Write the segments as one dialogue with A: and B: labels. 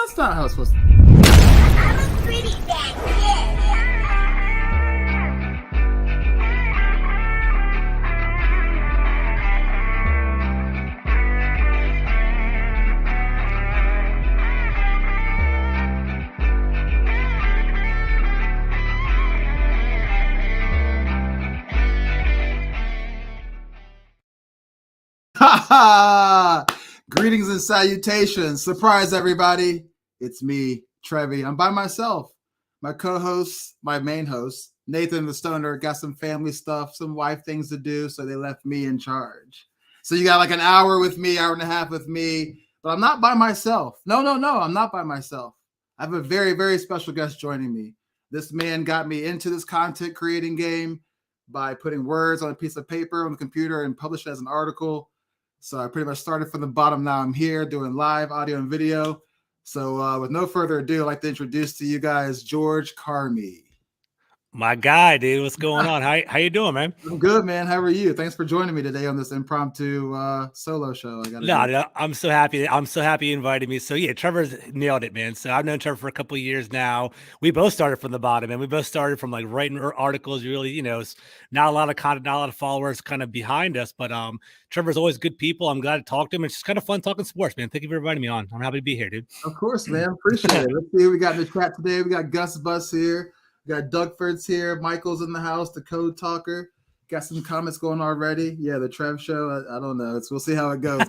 A: That's not how it's supposed to be.
B: I'm a pretty bad kid.
A: Ha ha! Greetings and salutations. Surprise, everybody. It's me, Trevi. I'm by myself. My co-host, my main host, Nathan the Stoner, got some family stuff, some wife things to do, so they left me in charge. So you got like an hour with me, hour and a half with me, but I'm not by myself. No, I'm not by myself. I have a very, very special guest joining me. This man got me into this content creating game by putting words on a piece of paper on the computer and published it as an article. So I pretty much started from the bottom. Now I'm here doing live audio and video. So with no further ado, I'd like to introduce to you guys George Carmi.
C: My guy, dude, what's going on? How you doing, man?
A: I'm good, man. How are you? Thanks for joining me today on this impromptu solo show.
C: I'm so happy. I'm so happy you invited me. So yeah, Trevor's nailed it, man. So I've known Trevor for a couple of years now. We both started from the bottom, and we both started from like writing articles. Really, it's not a lot of content, not a lot of followers kind of behind us. But Trevor's always good people. I'm glad to talk to him. It's just kind of fun talking sports, man. Thank you for inviting me on. I'm happy to be here, dude.
A: Of course, man. Appreciate it. Let's see what we got in the chat today. We got Gus Bus here. We got Dougford's here. Michael's in the house, the code talker. Got some comments going already. Yeah, the Trev show. I don't know. We'll see how it goes.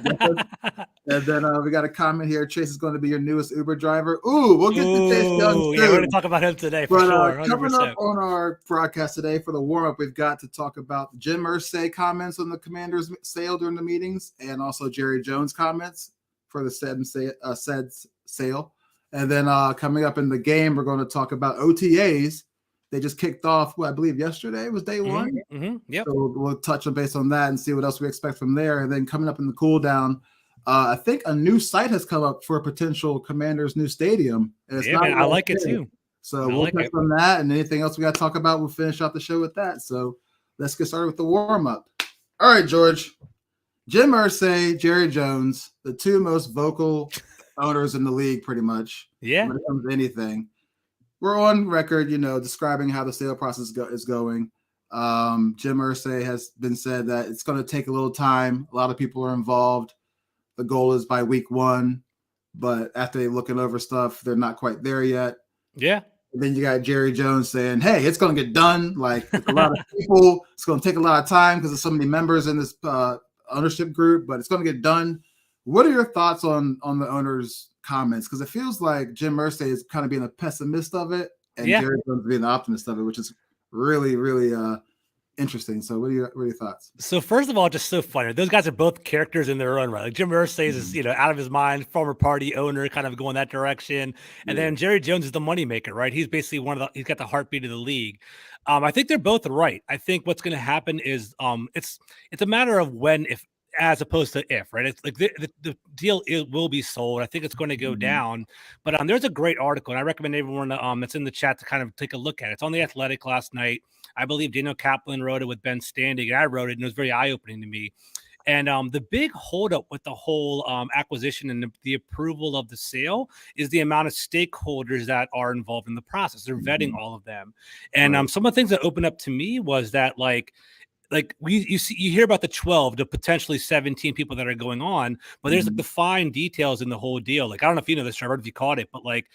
A: And then we got a comment here. Chase is going to be your newest Uber driver. Ooh, we'll get to Chase Young soon.
C: Yeah, we're going to talk about him today for sure.
A: Coming up on our broadcast today for the warm-up, we've got to talk about Jim Irsay comments on the Commanders' sale during the meetings, and also Jerry Jones comments for the said sale. And then coming up in the game, we're going to talk about OTAs. They just kicked off, I believe yesterday was day one.
C: Mm-hmm. Yep.
A: So we'll touch on based on that and see what else we expect from there. And then coming up in the cool down, I think a new site has come up for a potential Commanders' new stadium. And it's
C: man, I like it too.
A: So we'll touch on that, and anything else we got to talk about, we'll finish out the show with that. So let's get started with the warm-up. All right, George. Jim Irsay, Jerry Jones, the two most vocal owners in the league, pretty much.
C: Yeah.
A: When it comes to anything. We're on record, describing how the sale process is going. Jim Irsay has been said that it's going to take a little time. A lot of people are involved. The goal is by week 1, but after they're looking over stuff, they're not quite there yet.
C: Yeah.
A: And then you got Jerry Jones saying, hey, it's going to get done. Like a lot of people, it's going to take a lot of time because there's so many members in this ownership group, but it's going to get done. What are your thoughts on the owners' comments? Because it feels like Jim Irsay is kind of being a pessimist of it, and Jerry Jones being the optimist of it, which is really, really interesting. So what are your thoughts?
C: So first of all, just so funny. Those guys are both characters in their own right. Like Jim Irsay is, out of his mind, former party owner, kind of going that direction. And then Jerry Jones is the moneymaker, right? He's basically he's got the heartbeat of the league. I think they're both right. I think what's going to happen is it's a matter of when, if, as opposed to if, right? It's like the deal will be sold. I think it's going to go down. But there's a great article, and I recommend everyone that's in the chat to kind of take a look at it. It's on The Athletic last night. I believe Daniel Kaplan wrote it with Ben Standing, and I wrote it, and it was very eye-opening to me. And the big holdup with the whole acquisition and the approval of the sale is the amount of stakeholders that are involved in the process. They're vetting all of them. And some of the things that opened up to me was that, like you hear about the 12 to potentially 17 people that are going on, but there's like the fine details in the whole deal. Like, I don't know if you know this, Trevor, if you caught it, but like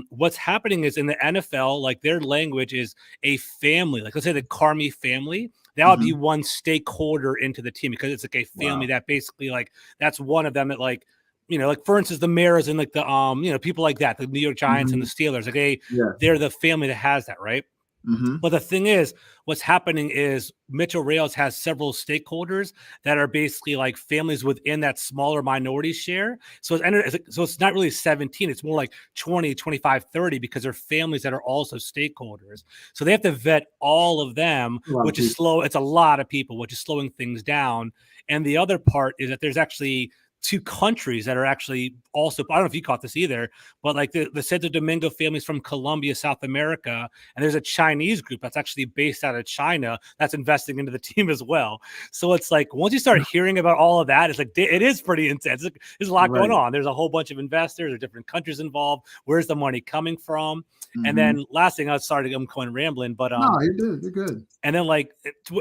C: what's happening is in the NFL, like their language is a family. Like let's say the Carmi family, that would be one stakeholder into the team because it's like a family that basically like that's one of them that like, like for instance, the Maras and like the people like that, the New York Giants and the Steelers, like they're the family that has that, right? But the thing is, what's happening is Mitchell Rails has several stakeholders that are basically like families within that smaller minority share. So it's not really 17. It's more like 20, 25, 30 because they're families that are also stakeholders. So they have to vet all of them, which is slow. It's a lot of people, which is slowing things down. And the other part is that there's actually two countries that are actually also, I don't know if you caught this either, but like the Santo Domingo families from Colombia, South America, and there's a Chinese group that's actually based out of China that's investing into the team as well. So it's like, once you start hearing about all of that, it's like, it is pretty intense. There's a lot going on. There's a whole bunch of investors or different countries involved. Where's the money coming from? And then last thing, I'm going rambling, but
A: no, you're good.
C: And then like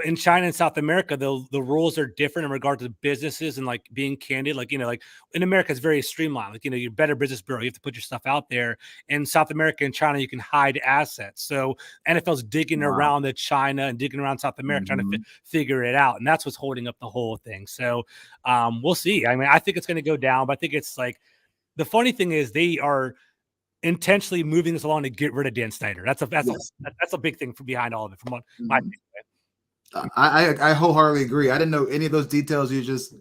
C: in China and South America, the rules are different in regard to businesses and like being candid. Like, like in America, it's very streamlined. Like, you're Better Business Bureau, you have to put your stuff out there. In South America and China, you can hide assets. So NFL's digging around the China and digging around South America, trying to figure it out. And that's what's holding up the whole thing. So we'll see. I mean, I think it's going to go down, but I think it's like, the funny thing is they are intentionally moving this along to get rid of Dan Snyder. That's a big thing behind all of it. From my opinion.
A: I wholeheartedly agree. I didn't know any of those details you just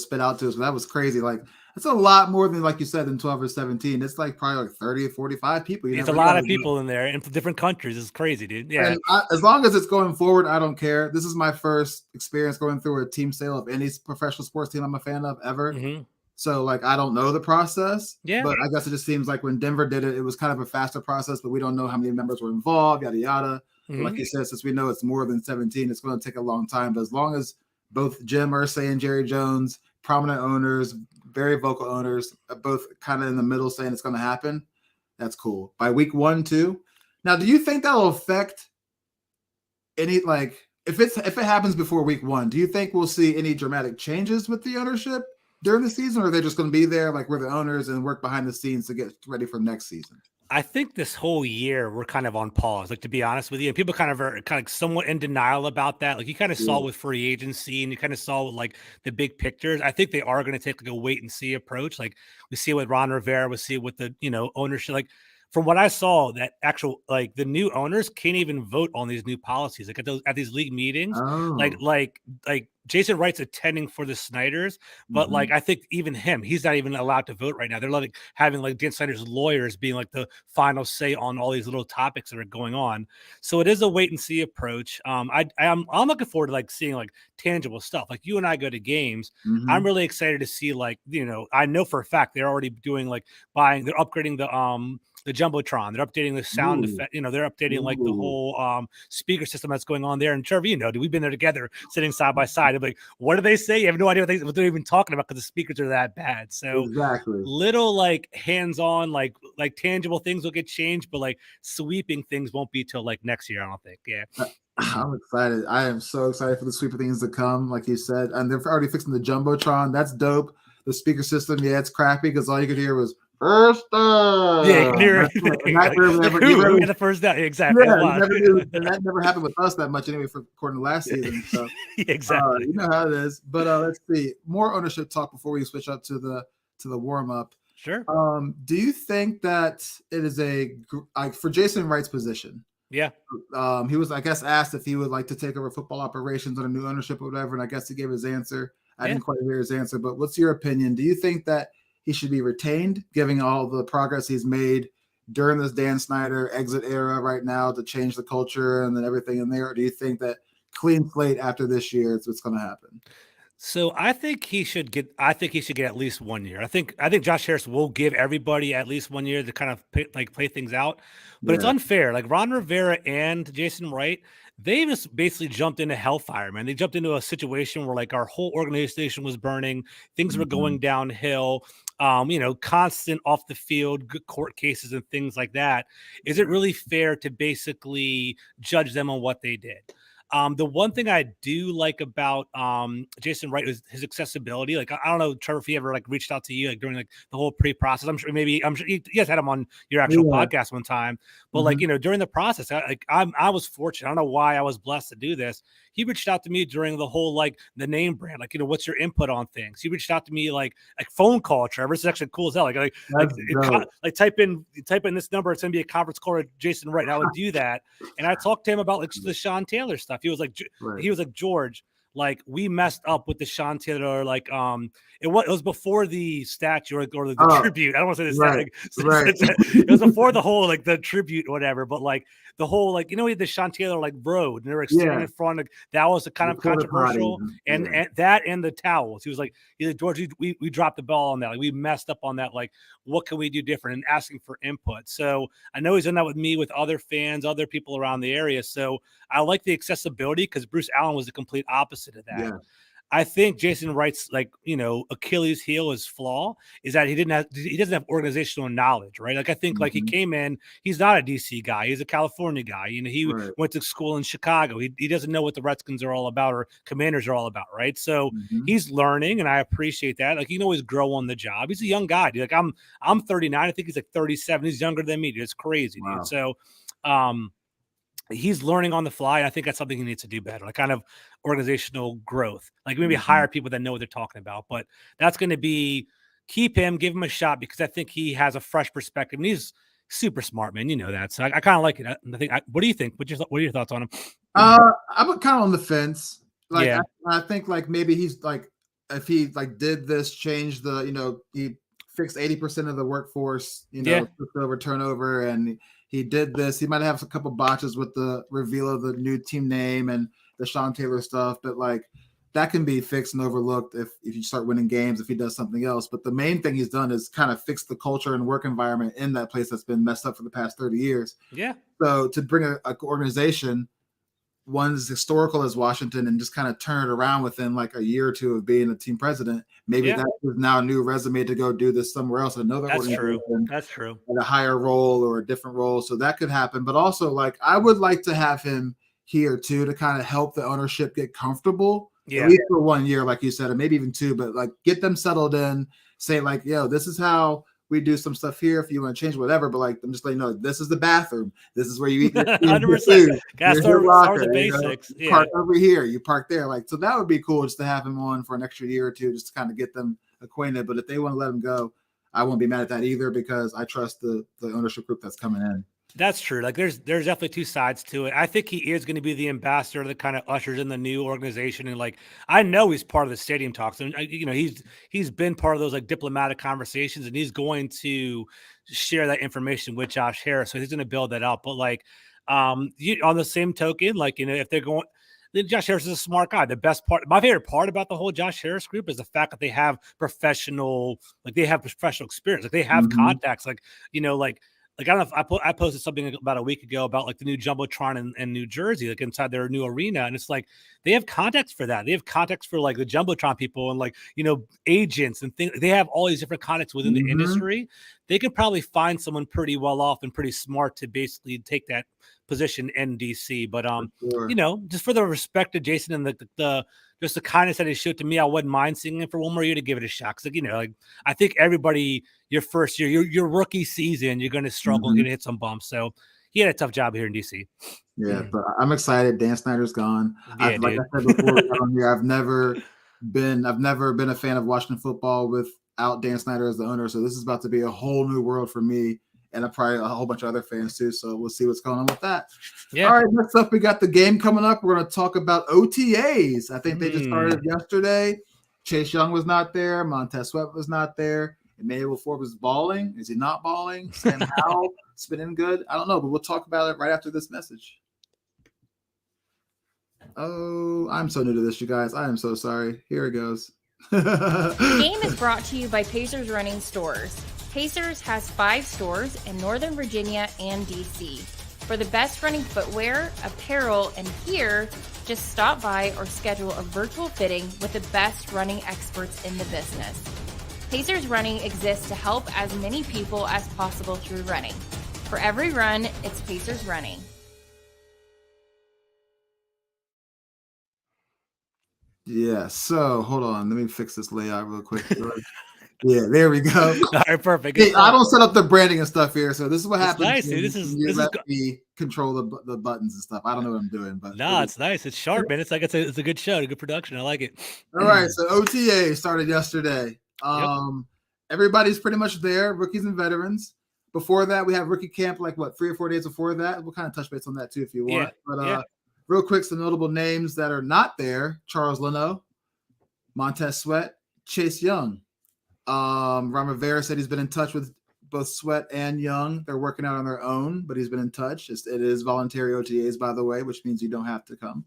A: spit out to us. That was crazy. Like, that's a lot more than, like you said, than 12 or 17. It's like probably like 30 or 45 people.
C: It's a lot of people in there and from different countries. It's crazy, dude. Yeah.
A: And as long as it's going forward, I don't care. This is my first experience going through a team sale of any professional sports team I'm a fan of ever. So, like, I don't know the process. Yeah. But I guess it just seems like when Denver did it, it was kind of a faster process, but we don't know how many members were involved, yada, yada. Like you said, since we know it's more than 17, it's going to take a long time. But as long as both Jim Irsay and Jerry Jones, prominent owners, very vocal owners, both kind of in the middle saying it's going to happen, that's cool. By week 1, 2. Now, do you think that'll affect any, like, if it happens before week 1, do you think we'll see any dramatic changes with the ownership during the season, or are they just going to be there like we're the owners and work behind the scenes to get ready for next season?
C: I think this whole year we're kind of on pause, like, to be honest with you, and people kind of somewhat in denial about that. Like, you kind of saw with free agency, and you kind of saw with like the big pictures. I think they are going to take like a wait and see approach. Like, we see it with Ron Rivera, we see it with the ownership. Like, from what I saw, that actual, like, the new owners can't even vote on these new policies. Like, at these league meetings, like Jason Wright's attending for the Snyders, but like, I think even he's not even allowed to vote right now. They're like having like Dan Snyder's lawyers being like the final say on all these little topics that are going on. So it is a wait and see approach. I'm looking forward to like seeing like tangible stuff. Like, you and I go to games. I'm really excited to see, like, I know for a fact they're already doing like they're upgrading the Jumbotron. They're updating the sound effect. They're updating like the whole speaker system that's going on there. And Trev, dude, we've been there together, sitting side by side. I'm like, what do they say? You have no idea what they're even talking about, because the speakers are that bad. So little like hands-on, like tangible things will get changed, but like sweeping things won't be till like next year, I don't think. Yeah.
A: I'm excited. I am so excited for the sweeper things to come, like you said. And they're already fixing the Jumbotron. That's dope. The speaker system, it's crappy because all you could hear was first down.
C: Yeah, you can hear the first down. Exactly.
A: Yeah, and that never happened with us that much anyway, according to last season. So
C: exactly.
A: You know how it is. But let's see. More ownership talk before we switch up to the warm-up.
C: Sure.
A: Do you think that it is for Jason Wright's position?
C: Yeah.
A: He was, I guess, asked if he would like to take over football operations under new ownership or whatever, and I guess he gave his answer. I didn't quite hear his answer, but what's your opinion? Do you think that he should be retained, given all the progress he's made during this Dan Snyder exit era right now to change the culture and then everything in there? Or do you think that clean slate after this year is what's going to happen?
C: So I think he should get at least 1 year. I think Josh Harris will give everybody at least 1 year to kind of play things out, but it's unfair. Like, Ron Rivera and Jason Wright, they just basically jumped into hellfire, man. They jumped into a situation where like our whole organization was burning, things were going downhill. Constant off the field court cases and things like that. Is it really fair to basically judge them on what they did? The one thing I do like about Jason Wright is his accessibility. Like, I don't know, Trevor, if he ever like reached out to you like during like the whole pre-process. I'm sure you guys had him on your actual podcast one time. But like, during the process, I was fortunate. I don't know why I was blessed to do this. He reached out to me during the whole like the name brand, like, what's your input on things? He reached out to me like phone call, Trevor. This is actually cool as hell. Like type in this number. It's gonna be a conference call with Jason Wright. I would do that, and I talked to him about like the Sean Taylor stuff. He was like, George, like we messed up with the Sean Taylor, like it was before the statue or the tribute. I don't want to say the
A: right,
C: statue.
A: right.
C: It was before the whole like the tribute or whatever, but like the whole like we had the Sean Taylor like road and they were standing in front of that was a kind of controversial and that and the towels. He was like, George, we dropped the ball on that. Like we messed up on that. Like what can we do different and asking for input. So I know he's done that with me, with other fans, other people around the area. So I like the accessibility because Bruce Allen was the complete opposite of that.
A: Yeah.
C: I think Jason Wright's like, Achilles heel, his flaw is that he doesn't have organizational knowledge, right? Like I think like he came in, he's not a DC guy. He's a California guy. He went to school in Chicago. He doesn't know what the Redskins are all about or Commanders are all about, right? So he's learning and I appreciate that. Like, he can always grow on the job. He's a young guy, dude. Like I'm 39. I think he's like 37. He's younger than me, dude. It's crazy, dude. So, he's learning on the fly. And I think that's something he needs to do better, like kind of organizational growth, like maybe hire people that know what they're talking about. But that's going to be keep him, give him a shot because I think he has a fresh perspective and he's super smart, man. You know that. So I kind of like it. I think. What do you think? What are your thoughts on him?
A: I'm kind of on the fence. Like I think like maybe he's like if he like did this, change the he fixed 80% of the workforce, over turnover and. He did this. He might have a couple botches with the reveal of the new team name and the Sean Taylor stuff, but like that can be fixed and overlooked if you start winning games, if he does something else. But the main thing he's done is kind of fix the culture and work environment in that place that's been messed up for the past 30 years. Yeah. So to bring a organization, one as historical as Washington and just kind of turn it around within like a year or two of being a team president. Maybe that is now a new resume to go do this somewhere else. Another organization. That's true. At a higher role or a different role. So that could happen. But also like, I would like to have him here too, to kind of help the ownership get comfortable. Yeah. At least for 1 year, like you said, or maybe even 2, but like get them settled in, say like, this is how we do some stuff here if you want to change whatever, but like I'm just letting you know this is the bathroom. This is where you eat your 100%. Gotta start with the basics. You park over here, you park there. Like so that would be cool just to have him on for an extra year or 2 just to kind of get them acquainted. But if they want to let him go, I won't be mad at that either because I trust the ownership group that's coming in.
C: That's true. Like there's definitely 2 sides to it. I think he is going to be the ambassador that kind of ushers in the new organization. And like, I know he's part of the stadium talks and he's been part of those like diplomatic conversations and he's going to share that information with Josh Harris. So he's going to build that up. But like, on the same token, like, if they're going, Josh Harris is a smart guy. The best part, my favorite part about the whole Josh Harris group is the fact that they have professional experience. Like they have contacts, like, I don't know if I posted something about a week ago about like the new Jumbotron in New Jersey, like inside their new arena. And it's like, they have contacts for that. They have contacts for like the Jumbotron people and like, agents and things. They have all these different contacts within the industry. They could probably find someone pretty well off and pretty smart to basically take that position in DC. But, just for the respect to Jason and the just the kindness that he showed to me, I wouldn't mind seeing him for 1 more year to give it a shot. Cause like, I think everybody, your first year, your rookie season, you're going to struggle and hit some bumps. So he had a tough job here in DC.
A: Yeah, but I'm excited. Dan Snyder's gone. Yeah, like I said before, I've never been a fan of Washington football without Dan Snyder as the owner. So this is about to be a whole new world for me. And probably a whole bunch of other fans too. So we'll see what's going on with that. Yeah. All right. Next up, we got the game coming up. We're going to talk about OTAs. I think they just started yesterday. Chase Young was not there. Montez Sweat was not there. Emmanuel Forbes was balling. Is he not balling? Sam Howell spinning good. I don't know, but we'll talk about it right after this message. Oh, I'm so new to this, you guys. I am so sorry. Here it goes.
D: The game is brought to you by Pacers Running Stores. Pacers has 5 stores in Northern Virginia and DC. For the best running footwear, apparel, and gear, just stop by or schedule a virtual fitting with the best running experts in the business. Pacers Running exists to help as many people as possible through running. For every run, it's Pacers Running.
A: Yeah, so hold on. Let me fix this layout real quick. Yeah, there we go.
C: All right, perfect.
A: Hey, I don't set up the branding and stuff here, so this is what happens.
C: Nice, dude. This is
A: me control the buttons and stuff. I don't know what I'm doing, but
C: it's nice. It's sharp, man. It's like it's a good show, a good production. I like it.
A: All right, so OTA started yesterday. Everybody's pretty much there, rookies and veterans. Before that, we have rookie camp, like 3 or 4 days before that. We'll kind of touch base on that too if you want. real quick, some notable names that are not there: Charles Leno, Montez Sweat, Chase Young. Rivera said he's been in touch with both Sweat and Young. They're working out on their own, but he's been in touch. It is voluntary OTAs, by the way, which means you don't have to come.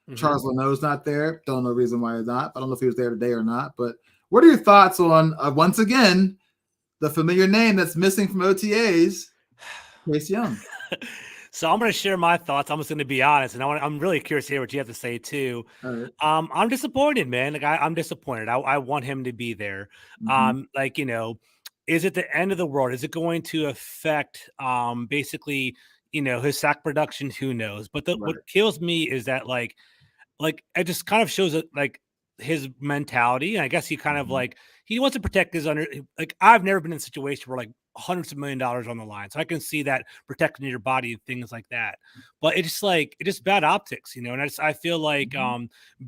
A: Mm-hmm. Charles Leno's not there. Don't know the reason why he's not. I don't know if he was there today or not. But what are your thoughts on, once again, the familiar name that's missing from OTAs, Chase Young?
C: So I'm going to share my thoughts. I'm just going to be honest, and I'm really curious to hear what you have to say too. Right. I'm disappointed, man. Like I'm disappointed. I want him to be there. Mm-hmm. Is it the end of the world? Is it going to affect basically, his sack production? Who knows? But what kills me is that like it just kind of shows that like his mentality. And I guess he kind of like he wants to protect his I've never been in a situation where like hundreds of $1 million on the line. So I can see that protecting your body and things like that. But it's just bad optics, and I feel like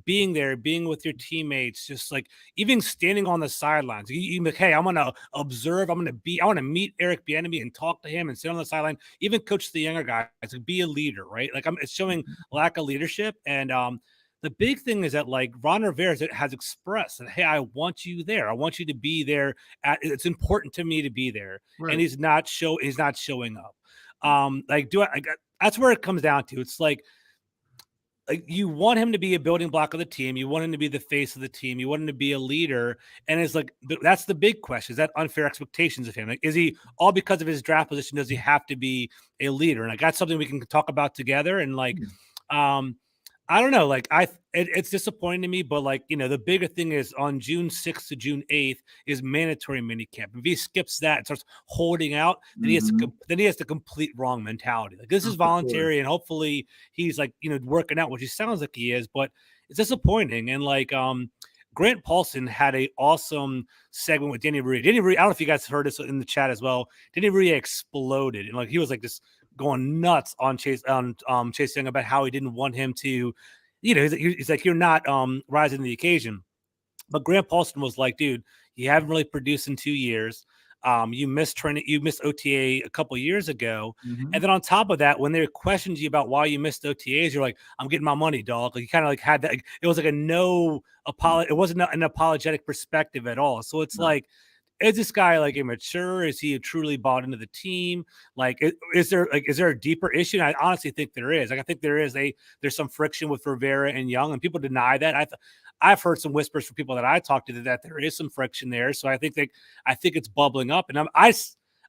C: being there, being with your teammates, just like even standing on the sidelines, you like, hey, I'm gonna observe, I want to meet Eric Bieniemy and talk to him and sit on the sideline, even coach the younger guys, like be a leader, right? Like it's showing lack of leadership. And the big thing is that like Ron Rivera has expressed that, hey, I want you there. I want you to be there. It's important to me to be there. Right. And he's not showing up. That's where it comes down to. It's like you want him to be a building block of the team. You want him to be the face of the team. You want him to be a leader. And it's like, that's the big question. Is that unfair expectations of him? Like, is he all because of his draft position? Does he have to be a leader? And like, that's something we can talk about together. And like, I don't know. Like it's disappointing to me, but like, the bigger thing is on June 6th to June 8th is mandatory minicamp. If he skips that and starts holding out, then he has the complete wrong mentality. Like this is voluntary and hopefully he's like, working out, which he sounds like he is, but it's disappointing. And like, Grant Paulson had a awesome segment with Danny Rui. Danny Rui, I don't know if you guys heard this in the chat as well. Danny Rui exploded. And like, he was like this going nuts on Chase Young about how he didn't want him to, he's like, you're not rising to the occasion. But Grant Paulson was like, dude, you haven't really produced in 2 years. You missed training, you missed OTA a couple years ago. Mm-hmm. And then on top of that, when they questioned you about why you missed OTAs, you're like, I'm getting my money, dog. Like you kind of like had that, it was like it wasn't an apologetic perspective at all. So it's like, is this guy like immature? Is he truly bought into the team? Like, is there a deeper issue? And I honestly think there is. Like, I think there's some friction with Rivera and Young, and people deny that. I've heard some whispers from people that I talked to that there is some friction there. So I think it's bubbling up, and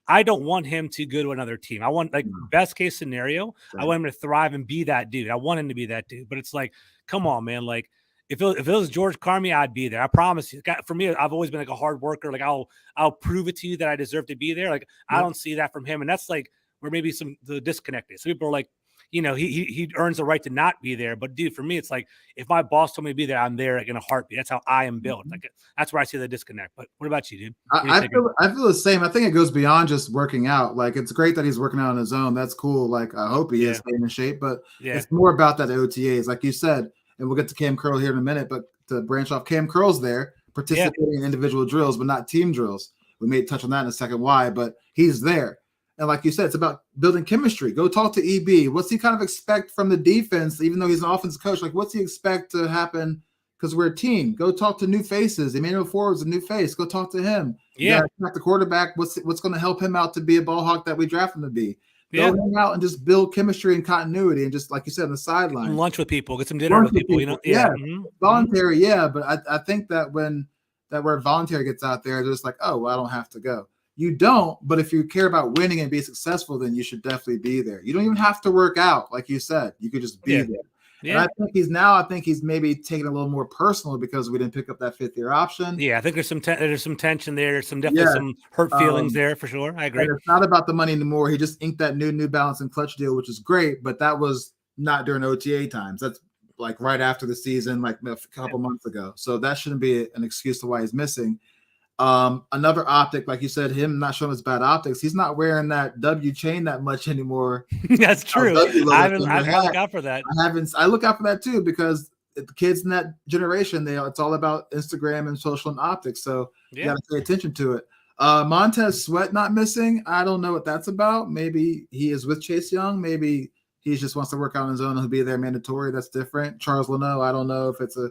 C: I don't want him to go to another team. I want best case scenario. Right. I want him to thrive and be that dude. I want him to be that dude. But it's like, come on, man. Like. If it was George Carmi, I'd be there. I promise you. For me, I've always been like a hard worker. Like I'll prove it to you that I deserve to be there. Like I don't see that from him, and that's like where maybe the disconnect is. Some people are like, he earns the right to not be there. But dude, for me, it's like if my boss told me to be there, I'm there like in a heartbeat. That's how I am built. Like that's where I see the disconnect. But what about you, dude?
A: I feel the same. I think it goes beyond just working out. Like it's great that he's working out on his own. That's cool. Like I hope he is staying in shape. But it's more about that OTAs, like you said. And we'll get to Cam Curl here in a minute, but to branch off, Cam Curl's there participating in individual drills, but not team drills. We may touch on that in a second why, but he's there. And like you said, it's about building chemistry. Go talk to EB. What's he kind of expect from the defense, even though he's an offensive coach? Like, what's he expect to happen? Because we're a team. Go talk to new faces. Emmanuel Ford's a new face. Go talk to him. Yeah. The quarterback, what's going to help him out to be a ball hawk that we draft him to be? Go hang out and just build chemistry and continuity, and just like you said, on the sideline,
C: lunch with people, get some dinner with people.
A: Voluntary, but I think that when that word voluntary gets out there, they're just like, oh, well, I don't have to go. You don't, but if you care about winning and be successful, then you should definitely be there. You don't even have to work out, like you said. You could just be there. Yeah. And I think he's maybe taking a little more personal because we didn't pick up that 5th-year option.
C: Yeah, I think there's some tension there. There's definitely some hurt feelings there for sure. I agree.
A: It's not about the money anymore. He just inked that New Balance and Clutch deal, which is great, but that was not during OTA times. That's like right after the season, like a couple months ago. So that shouldn't be an excuse to why he's missing. Another optic, like you said, him not showing his bad optics. He's not wearing that W chain that much anymore.
C: That's true. I look out for that.
A: I look out for that too, because the kids in that generation, it's all about Instagram and social and optics. So you got to pay attention to it. Montez Sweat not missing. I don't know what that's about. Maybe he is with Chase Young. Maybe he just wants to work out on his own and he'll be there mandatory. That's different. Charles Leno, I don't know if it's a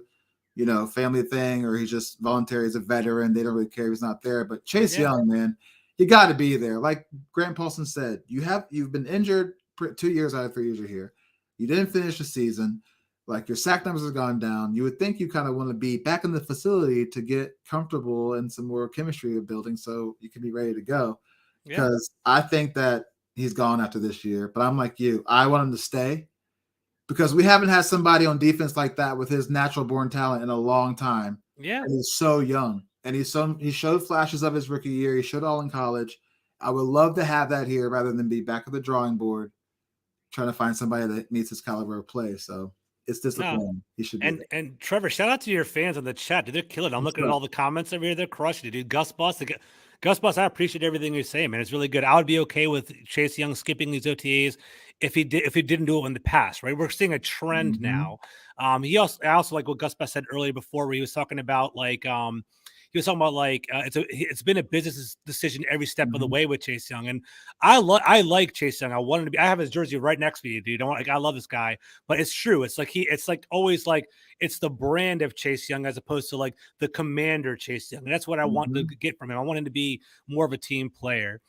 A: family thing or he's just voluntary as a veteran. They don't really care if he's not there. But Chase Young, man, you got to be there. Like Grant Paulson said, you've been injured 2 years out of 3 years you're here. You didn't finish the season. Like your sack numbers have gone down. You would think you kind of want to be back in the facility to get comfortable and some more chemistry building so you can be ready to go. Because I think that he's gone after this year. But I'm like you. I want him to stay because we haven't had somebody on defense like that with his natural born talent in a long time.
C: Yeah.
A: And he's so young. And he showed flashes of his rookie year. He showed all in college. I would love to have that here rather than be back at the drawing board trying to find somebody that meets his caliber of play. So it's disappointing. No. He should be.
C: And Trevor, shout out to your fans on the chat. Dude, they're killing it. I'm looking at all the comments over here. They're crushing it, dude. Gus Bus, I appreciate everything you're saying, man. It's really good. I would be okay with Chase Young skipping these OTAs if he didn't do it in the past, right? We're seeing a trend now. I also like what Gus Bus said earlier before where he was talking about it's been a business decision every step of the way with Chase Young, and I like Chase Young. I have his jersey right next to you, dude. I love this guy, but it's true. It's always it's the brand of Chase Young as opposed to like the commander Chase Young, and that's what I want to get from him. I want him to be more of a team player.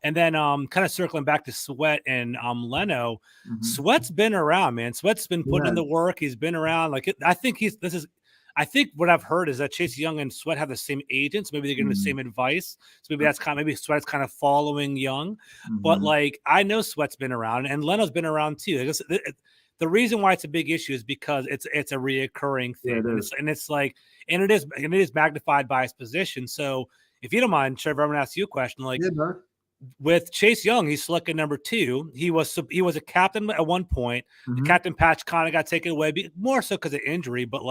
C: And then kind of circling back to Sweat and Leno, Sweat's been around, man. Sweat's been putting in the work. He's been around. I think what I've heard is that Chase Young and Sweat have the same agents. Maybe they're getting the same advice. So maybe Sweat's kind of following Young. But I know Sweat's been around and Leno's been around too. The reason why it's a big issue is because it's a reoccurring thing. Yeah, it is magnified by his position. So if you don't mind, Trevor, I'm going to ask you a question. With Chase Young, he's selected number 2. He was a captain at one point. The captain patch kind of got taken away, more so because of injury. But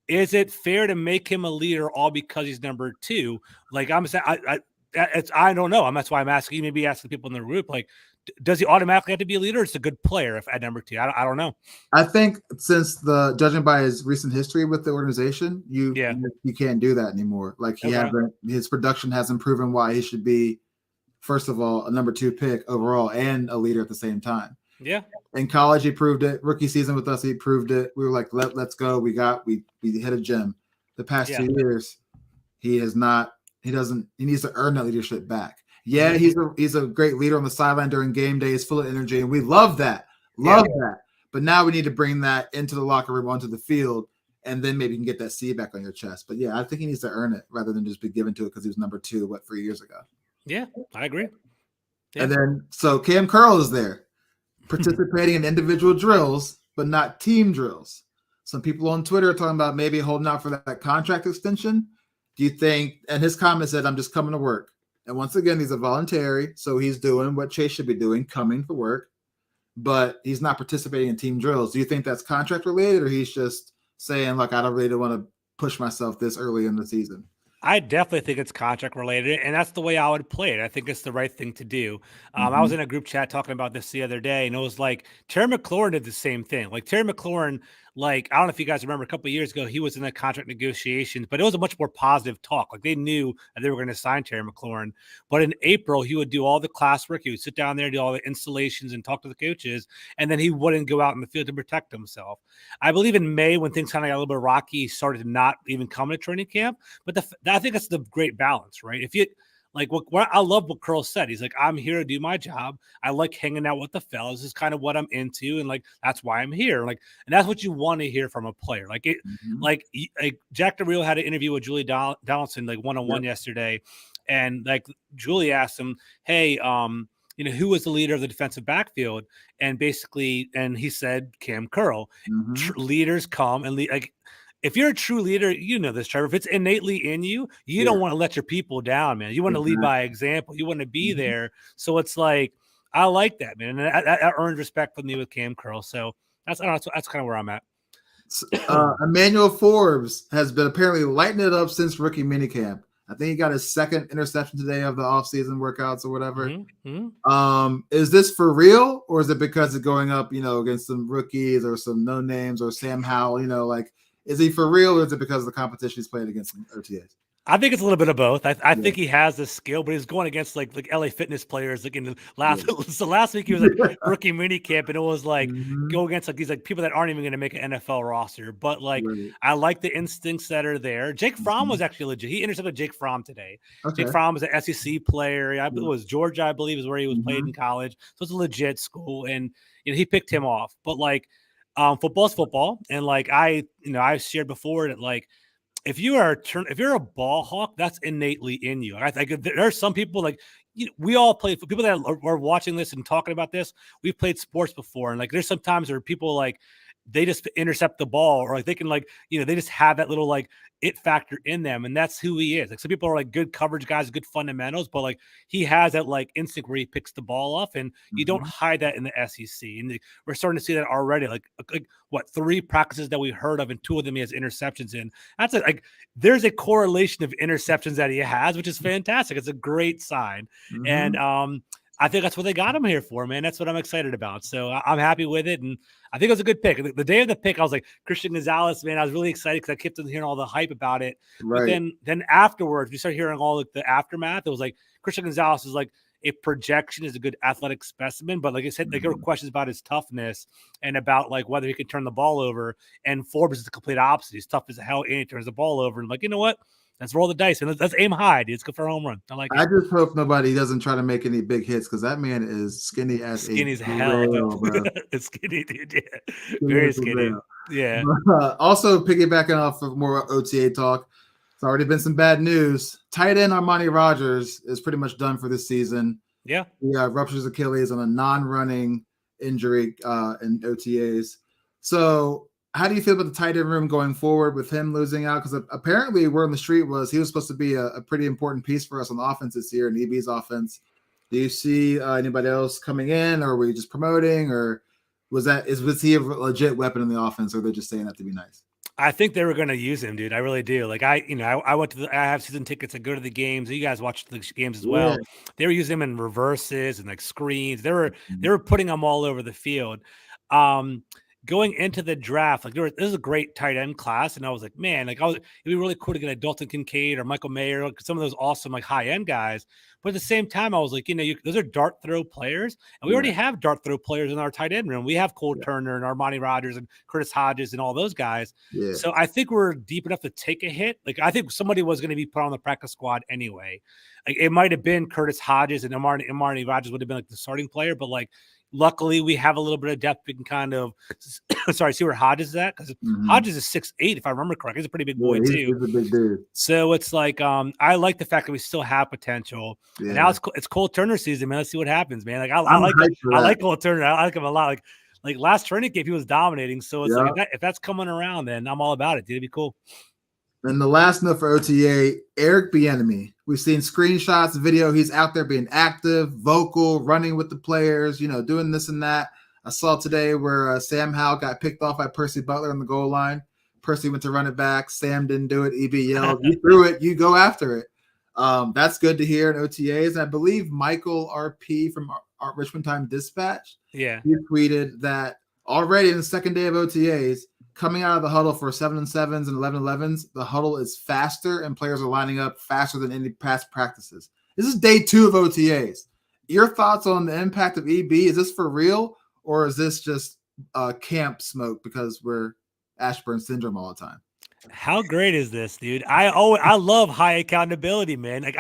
C: is it fair to make him a leader all because he's number 2? I'm saying, I don't know. That's why I'm asking you. Maybe asking people in the group. Does he automatically have to be a leader? Or it's a good player if at number 2. I don't know.
A: I think since judging by his recent history with the organization, you can't do that anymore. His production hasn't proven why he should be. First of all, a number 2 pick overall and a leader at the same time. Yeah. In college, he proved it. Rookie season with us, he proved it. We were like, let's go. We hit a gem. The past 2 years, he has not. He needs to earn that leadership back. Yeah, he's a great leader on the sideline during game days, full of energy, and we love that. That. But now we need to bring that into the locker room, onto the field, and then maybe you can get that C back on your chest. But yeah, I think he needs to earn it rather than just be given to it because he was number 2, 3 years ago.
C: Yeah, I agree. Yeah.
A: And then, so Cam Curl is there participating in individual drills, but not team drills. Some people on Twitter are talking about maybe holding out for that contract extension. Do you think, and his comment said, I'm just coming to work. And once again, he's a voluntary. So he's doing what Chase should be doing, coming for work, but he's not participating in team drills. Do you think that's contract related or he's just saying, I don't really want to push myself this early in the season?
C: I definitely think it's contract related, and that's the way I would play it. I think it's the right thing to do. I was in a group chat talking about this the other day, and it was Terry McLaurin did the same thing. Terry McLaurin, I don't know if you guys remember a couple of years ago, he was in the contract negotiations, but it was a much more positive talk. They knew that they were going to sign Terry McLaurin. But in April, he would do all the classwork. He would sit down there, do all the installations and talk to the coaches, and then he wouldn't go out in the field to protect himself. I believe in May, when things kind of got a little bit rocky, he started to not even come to training camp. But I think that's the great balance, right? If you I love what Curl said. He's like, I'm here to do my job. I like hanging out with the fellas. This is kind of what I'm into, and that's why I'm here. And that's what you want to hear from a player. Jack Del Rio had an interview with Julie Donaldson one-on-one yesterday, and Julie asked him, "Hey, who was the leader of the defensive backfield?" And he said Cam Curl. Leaders come and lead. If you're a true leader, you know this, Trevor. If it's innately in you, you don't want to let your people down, man. You want to lead by example. You want to be there. So it's I like that, man. And that earned respect from me with Cam Curl. So that's kind of where I'm at.
A: Emmanuel Forbes has been apparently lighting it up since rookie minicamp. I think he got his second interception today of the offseason workouts or whatever. Is this for real, or is it because of going up, against some rookies or some no names or Sam Howell? Is he for real, or is it because of the competition he's playing against in OTAs?
C: I think it's a little bit of both. I think he has the skill, but he's going against like LA Fitness players. Like in the last, so last week he was like rookie mini camp, and it was like go against like these like people that aren't even going to make an NFL roster. But like I like the instincts that are there. Jake Fromm was actually legit. He intercepted Jake Fromm today. Jake Fromm was an SEC player. It was Georgia, I believe, is where he was played in college. So it's a legit school, and he picked him off. But like football's football, and like I shared before that like. If you're a ball hawk, that's innately in you. I think there are some people like we all play. For people that are watching this and talking about this, we've played sports before, and like there's sometimes where people like they just intercept the ball, or like they can like they just have that little like it factor in them, and that's who he is. Like some people are like good coverage guys, good fundamentals, but like he has that like instinct where he picks the ball off, and you don't hide that in the SEC. And we're starting to see that already. Like what 3 practices that we heard of, and 2 of them he has interceptions in. That's like there's a correlation of interceptions that he has, which is fantastic. It's a great sign, and I think that's what they got him here for, man. That's what I'm excited about. So I'm happy with it. And I think it was a good pick. The day of the pick, I was like, Christian Gonzalez, man, I was really excited because I kept hearing all the hype about it. But then afterwards, we started hearing all the aftermath. It was like Christian Gonzalez is like a projection, is a good athletic specimen. But like I said, there were questions about his toughness and about like whether he could turn the ball over. And Forbes is the complete opposite. He's tough as hell and he turns the ball over. And like, you know what? Let's roll the dice and let's aim high, dude. Let's go for a home run. I like it.
A: I just hope nobody doesn't try to make any big hits because that man is skinny as
C: hell, bro. It's skinny, dude. Yeah. Very skinny. Yeah.
A: Also, piggybacking off of more OTA talk, it's already been some bad news. Tight end Armani Rogers is pretty much done for this season.
C: Yeah.
A: He ruptures Achilles on a non-running injury in OTAs. So how do you feel about the tight end room going forward with him losing out? Because apparently word on the street was he was supposed to be a pretty important piece for us on the offense this year in EB's offense. Do you see anybody else coming in, or were you just promoting, or was he a legit weapon in the offense, or they're just saying that to be nice?
C: I think they were going to use him, dude. I really do. Like I went to I have season tickets. I go to the games. You guys watch the games as well. They were using him in reverses and like screens. They were putting him all over the field. Going into the draft, like this is a great tight end class, and I was like, man, like it'd be really cool to get a Dalton Kincaid or Michael Mayer, some of those awesome like high end guys. But at the same time, I was like, those are dart throw players, and we already have dart throw players in our tight end room. We have Cole Turner and Armani Rogers and Curtis Hodges and all those guys. Yeah. So I think we're deep enough to take a hit. Like I think somebody was going to be put on the practice squad anyway. Like it might have been Curtis Hodges, and Armani Rogers would have been like the starting player, but like. Luckily, we have a little bit of depth. We can kind of, see where Hodges is at, because Hodges is 6'8", if I remember correctly. He's a pretty big boy too.
A: He's a big dude.
C: So it's like I like the fact that we still have potential. Yeah. And now it's Cole Turner season, man. Let's see what happens, man. Like I like Cole Turner. I like him a lot. Like last training camp, he was dominating. So it's like if that's coming around, then I'm all about it, dude. It'd be cool.
A: And the last note for OTA, Eric Bieniemy. We've seen screenshots, video. He's out there being active, vocal, running with the players, doing this and that. I saw today where Sam Howell got picked off by Percy Butler on the goal line. Percy went to run it back. Sam didn't do it. EB yelled, "You threw it. You go after it." That's good to hear in OTAs. And I believe Michael RP from our Richmond Time Dispatch.
C: Yeah.
A: He tweeted that already in the second day of OTAs, coming out of the huddle for 7-7s and 11-11s, the huddle is faster and players are lining up faster than any past practices. This is day 2 of OTAs. Your thoughts on the impact of EB? Is this for real, or is this just camp smoke because we're Ashburn syndrome all the time?
C: How great is this, dude? I love high accountability, man. Like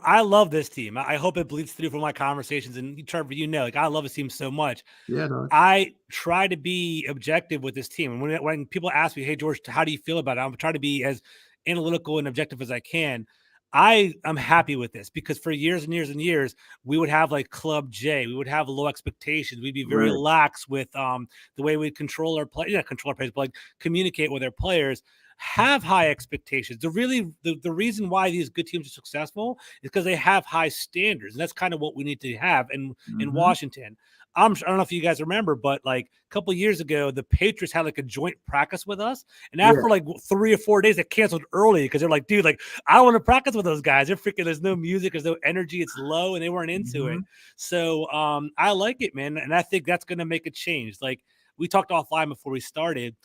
C: I love this team. I hope it bleeds through from my conversations. And Trevor, like I love this team so much.
A: Yeah, dog.
C: I try to be objective with this team. And when people ask me, "Hey, George, how do you feel about it?" I'm trying to be as analytical and objective as I can. I'm happy with this because for years and years and years, we would have like Club J. We would have low expectations. We'd be very lax with the way we control our players, but like communicate with our players. Have high expectations. The reason why these good teams are successful is because they have high standards, and that's kind of what we need to have in Washington. I don't know if you guys remember, but like a couple of years ago, the Patriots had like a joint practice with us, and after like 3 or 4 days, they canceled early because they're like, dude, like I don't want to practice with those guys. They're freaking. There's no music, there's no energy, it's low, and they weren't into it. So I like it, man, and I think that's going to make a change. Like we talked offline before we started.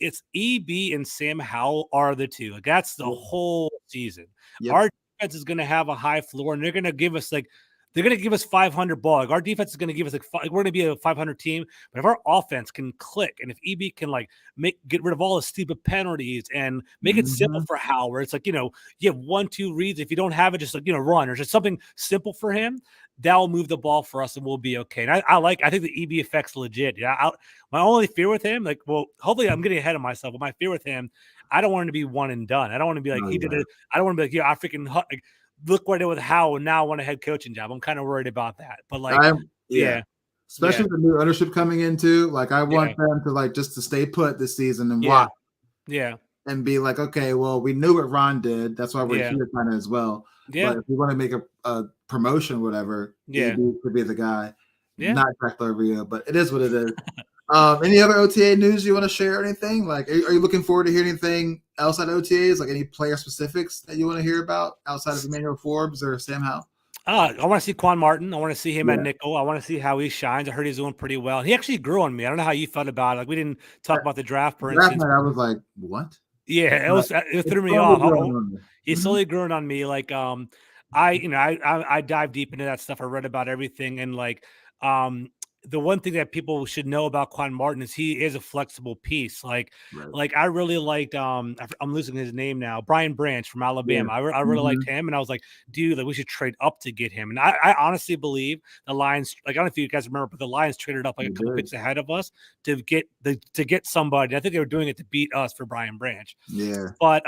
C: It's EB and Sam Howell are the two. Like that's the whole season.
A: Yep.
C: Our defense is going to have a high floor, and they're going to give us 500 ball. Like our defense is going to give us we're going to be a 500 team. But if our offense can click, and if EB can get rid of all the stupid penalties and make it simple for Hal, where it's like, you have 1-2 reads. If you don't have it, just run, or just something simple for him, that'll move the ball for us and we'll be okay. And I think the EB effect's legit. Yeah. My only fear with him, hopefully I'm getting ahead of myself, but my fear with him, I don't want him to be one and done. I don't want to be like, he did it. I don't want to be like, I freaking look what I did with Howell and now I want a head coaching job. I'm kind of worried about that. But
A: especially the new ownership coming in too. I want them to just to stay put this season and watch.
C: Yeah.
A: And be like, okay, well, we knew what Ron did. That's why we're here kind of as well.
C: Yeah.
A: But if we want to make a promotion, whatever, he could be the guy.
C: Yeah.
A: Not Jack Rio, but it is what it is. Any other OTA news you want to share or anything? Are you looking forward to hearing anything else at OTAs? Any player specifics that you want to hear about outside of Emmanuel Forbes or Sam Howell?
C: I want to see Quan Martin. I want to see him at nickel. I want to see how he shines. I heard he's doing pretty well. He actually grew on me. I don't know how you felt about it. We didn't talk about the draft, for instance.
A: Night, I was like, what?
C: Yeah, it threw me off. He's slowly growing on me. I dive deep into that stuff. I read about everything, and the one thing that people should know about Quan Martin is he is a flexible piece. I really liked I'm losing his name now, Brian Branch from Alabama. I really liked him, and I was like, dude, we should trade up to get him. And I honestly believe the Lions, I don't know if you guys remember, but the Lions traded up a couple picks ahead of us to get somebody. I think they were doing it to beat us for Brian Branch.
A: Yeah.
C: But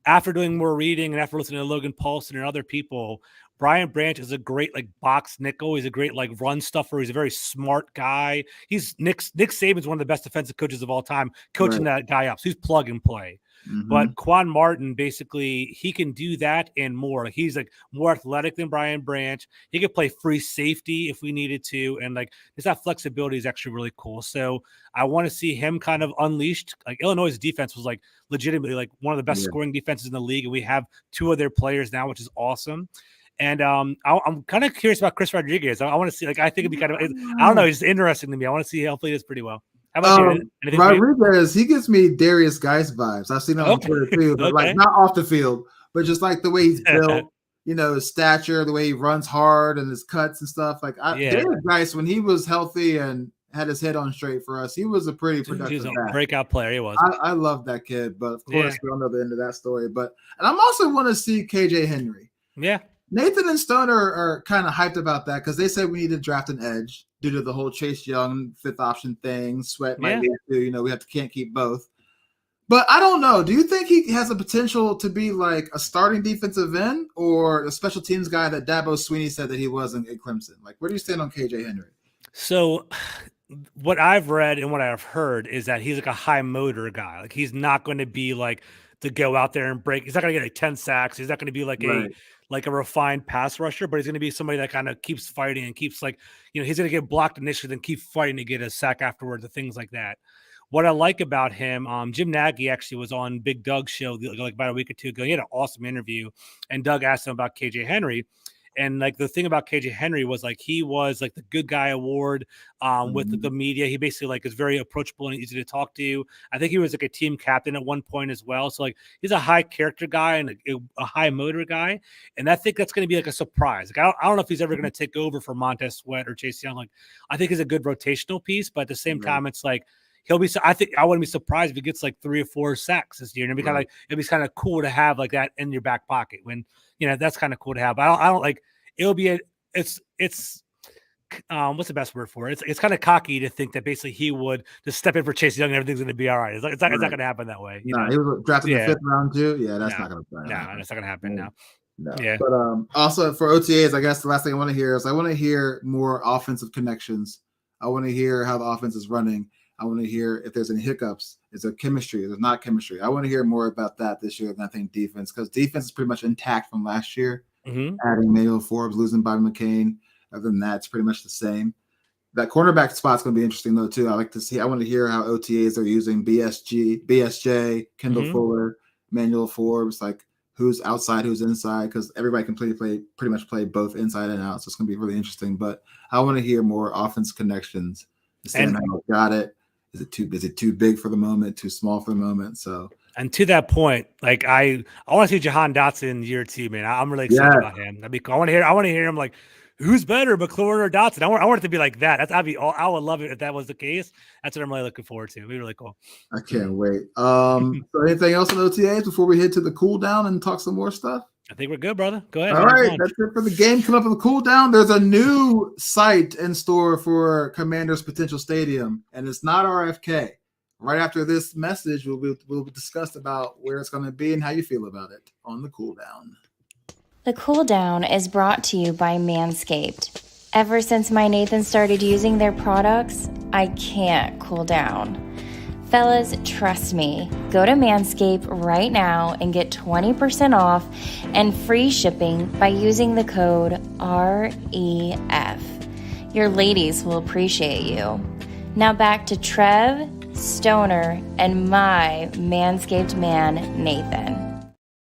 C: after doing more reading and after listening to Logan Paulson and other people, Brian Branch is a great box nickel. He's a great run stuffer. He's a very smart guy. He's Nick Saban's one of the best defensive coaches of all time, coaching that guy up. So he's plug and play. But Quan Martin, basically, he can do that and more. He's more athletic than Brian Branch. He could play free safety if we needed to, and just that flexibility is actually really cool. So I want to see him kind of unleashed. Illinois' defense was legitimately one of the best scoring defenses in the league, and we have 2 of their players now, which is awesome. And I'm kind of curious about Chris Rodriguez. I want to see, I think it'd be kind of, I don't know, he's interesting to me. I want to see, hopefully he does pretty well. How about you?
A: Rodriguez, he gives me Darius Geis vibes. I've seen him on Twitter too, but not off the field, but just the way he's built, his stature, the way he runs hard and his cuts and stuff. Darius Geis, when he was healthy and had his head on straight for us, he was a pretty productive
C: He was a
A: guy.
C: breakout player. He was.
A: I love that kid, but of course we don't know the end of that story. And I'm also want to see KJ Henry.
C: Yeah.
A: Nathan and Stone are kind of hyped about that because they said we need to draft an edge due to the whole Chase Young 5th option thing. Sweat might be to, we can't keep both. But I don't know. Do you think he has a potential to be a starting defensive end or a special teams guy that Dabo Swinney said that he wasn't at Clemson? Where do you stand on KJ Henry?
C: So what I've read and what I've heard is that he's a high motor guy. He's not going to be to go out there and break. He's not going to get 10 sacks. He's not going to be a refined pass rusher, but he's going to be somebody that kind of keeps fighting and keeps he's going to get blocked initially, then keep fighting to get a sack afterwards and things like that. What I like about him, Jim Nagy actually was on Big Doug's show about a week or two ago. He had an awesome interview, and Doug asked him about KJ Henry. And the thing about KJ Henry was he was the good guy award with the media. He basically is very approachable and easy to talk to. I think he was a team captain at one point as well. So he's a high character guy and a high motor guy. And I think that's going to be a surprise. I don't know if he's ever going to take over for Montez Sweat or Chase Young. I think he's a good rotational piece, but at the same time, it's he'll be. I think I wouldn't be surprised if he gets 3 or 4 sacks this year. And it'd be kind of cool to have that in your back pocket when that's kind of cool to have. But I don't it'll be it's what's the best word for it? It's kind of cocky to think that basically he would just step in for Chase Young and everything's going to be all right. It's not going to happen that way.
A: He was drafted in the 5th round too. Yeah, that's not going to happen.
C: No, that's not going to happen now.
A: No. Yeah. But also for OTAs, I guess the last thing I want to hear is I want to hear more offensive connections. I want to hear how the offense is running. I want to hear if there's any hiccups. Is there chemistry? Is there not chemistry? I want to hear more about that this year than I think defense, because defense is pretty much intact from last year. Adding Emmanuel Forbes, losing Bobby McCain. Other than that, it's pretty much the same. That cornerback spot's going to be interesting though too. I want to hear how OTAs are using BSJ, Kendall Fuller, Emmanuel Forbes, who's outside, who's inside, because everybody can pretty much play both inside and out. So it's going to be really interesting. But I want to hear more offense connections. Got it. Is it too big for the moment? Too small for the moment? So
C: And to that point, like I want to see Jahan Dotson year 2, man. I'm really excited about him. That'd be cool. I want to hear him like, who's better, McLaurin or Dotson? I want it to be like that. I would love it if that was the case. That's what I'm really looking forward to. It'd be really cool.
A: I can't wait. So anything else on OTAs before we head to the cool down and talk some more stuff?
C: I think we're good, brother. Go ahead.
A: All right, that's it for the game. Coming up on the cool down. There's a new site in store for Commanders' potential stadium, and it's not RFK. Right after this message, we'll discuss about where it's going to be and how you feel about it on the cool down.
E: The cool down is brought to you by Manscaped. Ever since my Nathan started using their products, I can't cool down. Fellas, trust me. Go to Manscaped right now and get 20% off and free shipping by using the code REF. Your ladies will appreciate you. Now back to Trev, Stoner, and my Manscaped man, Nathan.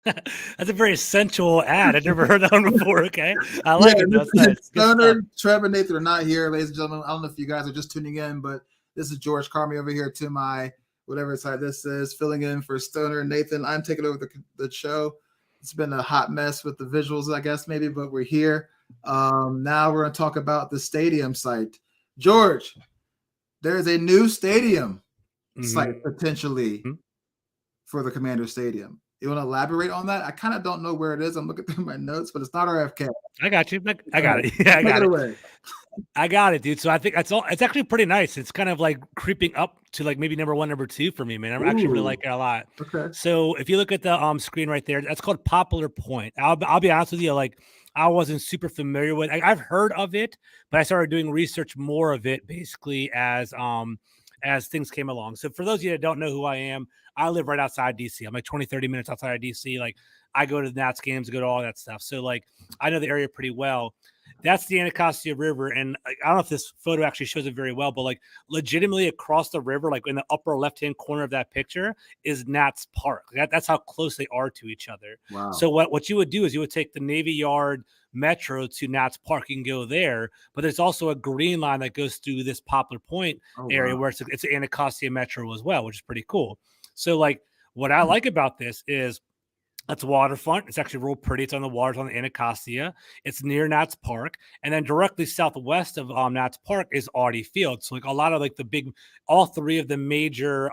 C: That's a very sensual ad. I've never heard that one before. Okay. I like it. That's nice.
A: Stoner, Trev, and Nathan are not here, ladies and gentlemen. I don't know if you guys are just tuning in, but this is George Carmi over here to my whatever side this is, filling in for Stoner and Nathan. I'm taking over the show. It's been a hot mess with the visuals, I guess, maybe, but we're here. Now we're going to talk about the stadium site. George, there is a new stadium site potentially for the Commander Stadium. You want to elaborate on that? I kind of don't know where it is. I'm looking through my notes, but it's not RFK.
C: I got you. I got it. Yeah, I got it.
A: Away.
C: I got it, dude. So I think it's actually pretty nice. It's kind of like creeping up to like maybe number 1, number 2 for me, man. I actually really like it a lot.
A: Okay.
C: So if you look at the screen right there, that's called Poplar Point. I'll be honest with you, like I wasn't super familiar with. I've heard of it, but I started doing research more of it basically as things came along. So for those of you that don't know who I am, I live right outside DC. I'm like 20, 30 minutes outside of DC. Like I go to the Nats games, go to all that stuff. So like I know the area pretty well. That's the Anacostia River. And I don't know if this photo actually shows it very well, but like legitimately across the river, like in the upper left-hand corner of that picture is Nats Park. That's how close they are to each other.
A: Wow.
C: So what you would do is you would take the Navy Yard Metro to Nats Park. You can go there, but there's also a green line that goes through this Poplar Point area where it's Anacostia Metro as well, which is pretty cool. So like what I like about this is it's waterfront. It's actually real pretty. It's on the water. It's on the Anacostia. It's near Nats Park. And then directly southwest of Nats Park is Audi Field. So like a lot of like all three of the major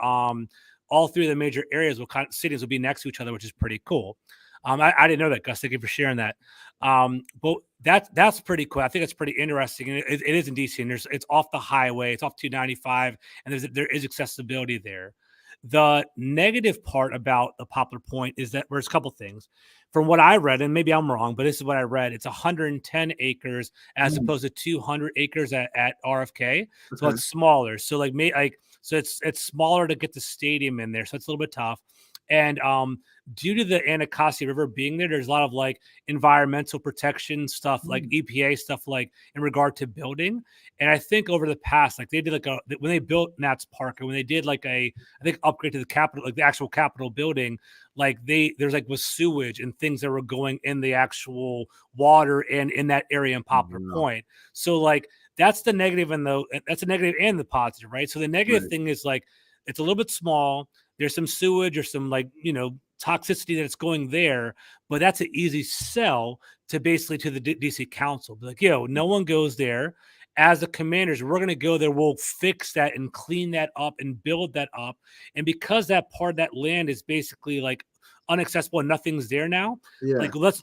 C: areas cities will be next to each other, which is pretty cool. I didn't know that, Gus. Thank you for sharing that. But that's pretty cool. I think it's pretty interesting. And it is in DC, and it's off the highway. It's off 295, and there is accessibility there. The negative part about the Poplar Point is that there's a couple things. From what I read, and maybe I'm wrong, but this is what I read. It's 110 acres as opposed to 200 acres at RFK. So it's smaller. So it's smaller to get the stadium in there. So it's a little bit tough. And due to the Anacostia River being there, there's a lot of like environmental protection stuff, like EPA stuff, like in regard to building. And I think over the past, like they did when they built Nats Park, and when they did like upgrade to the Capitol, like the actual Capitol building, like there's like with sewage and things that were going in the actual water and in that area in Poplar Point. So like that's the negative and the positive, right? So the negative thing is like it's a little bit small. There's some sewage or some toxicity that's going there, but that's an easy sell to basically to the DC Council. Be like, no one goes there. As the Commanders, we're going to go there. We'll fix that and clean that up and build that up. And because that part of that land is basically like unaccessible and nothing's there now, like let's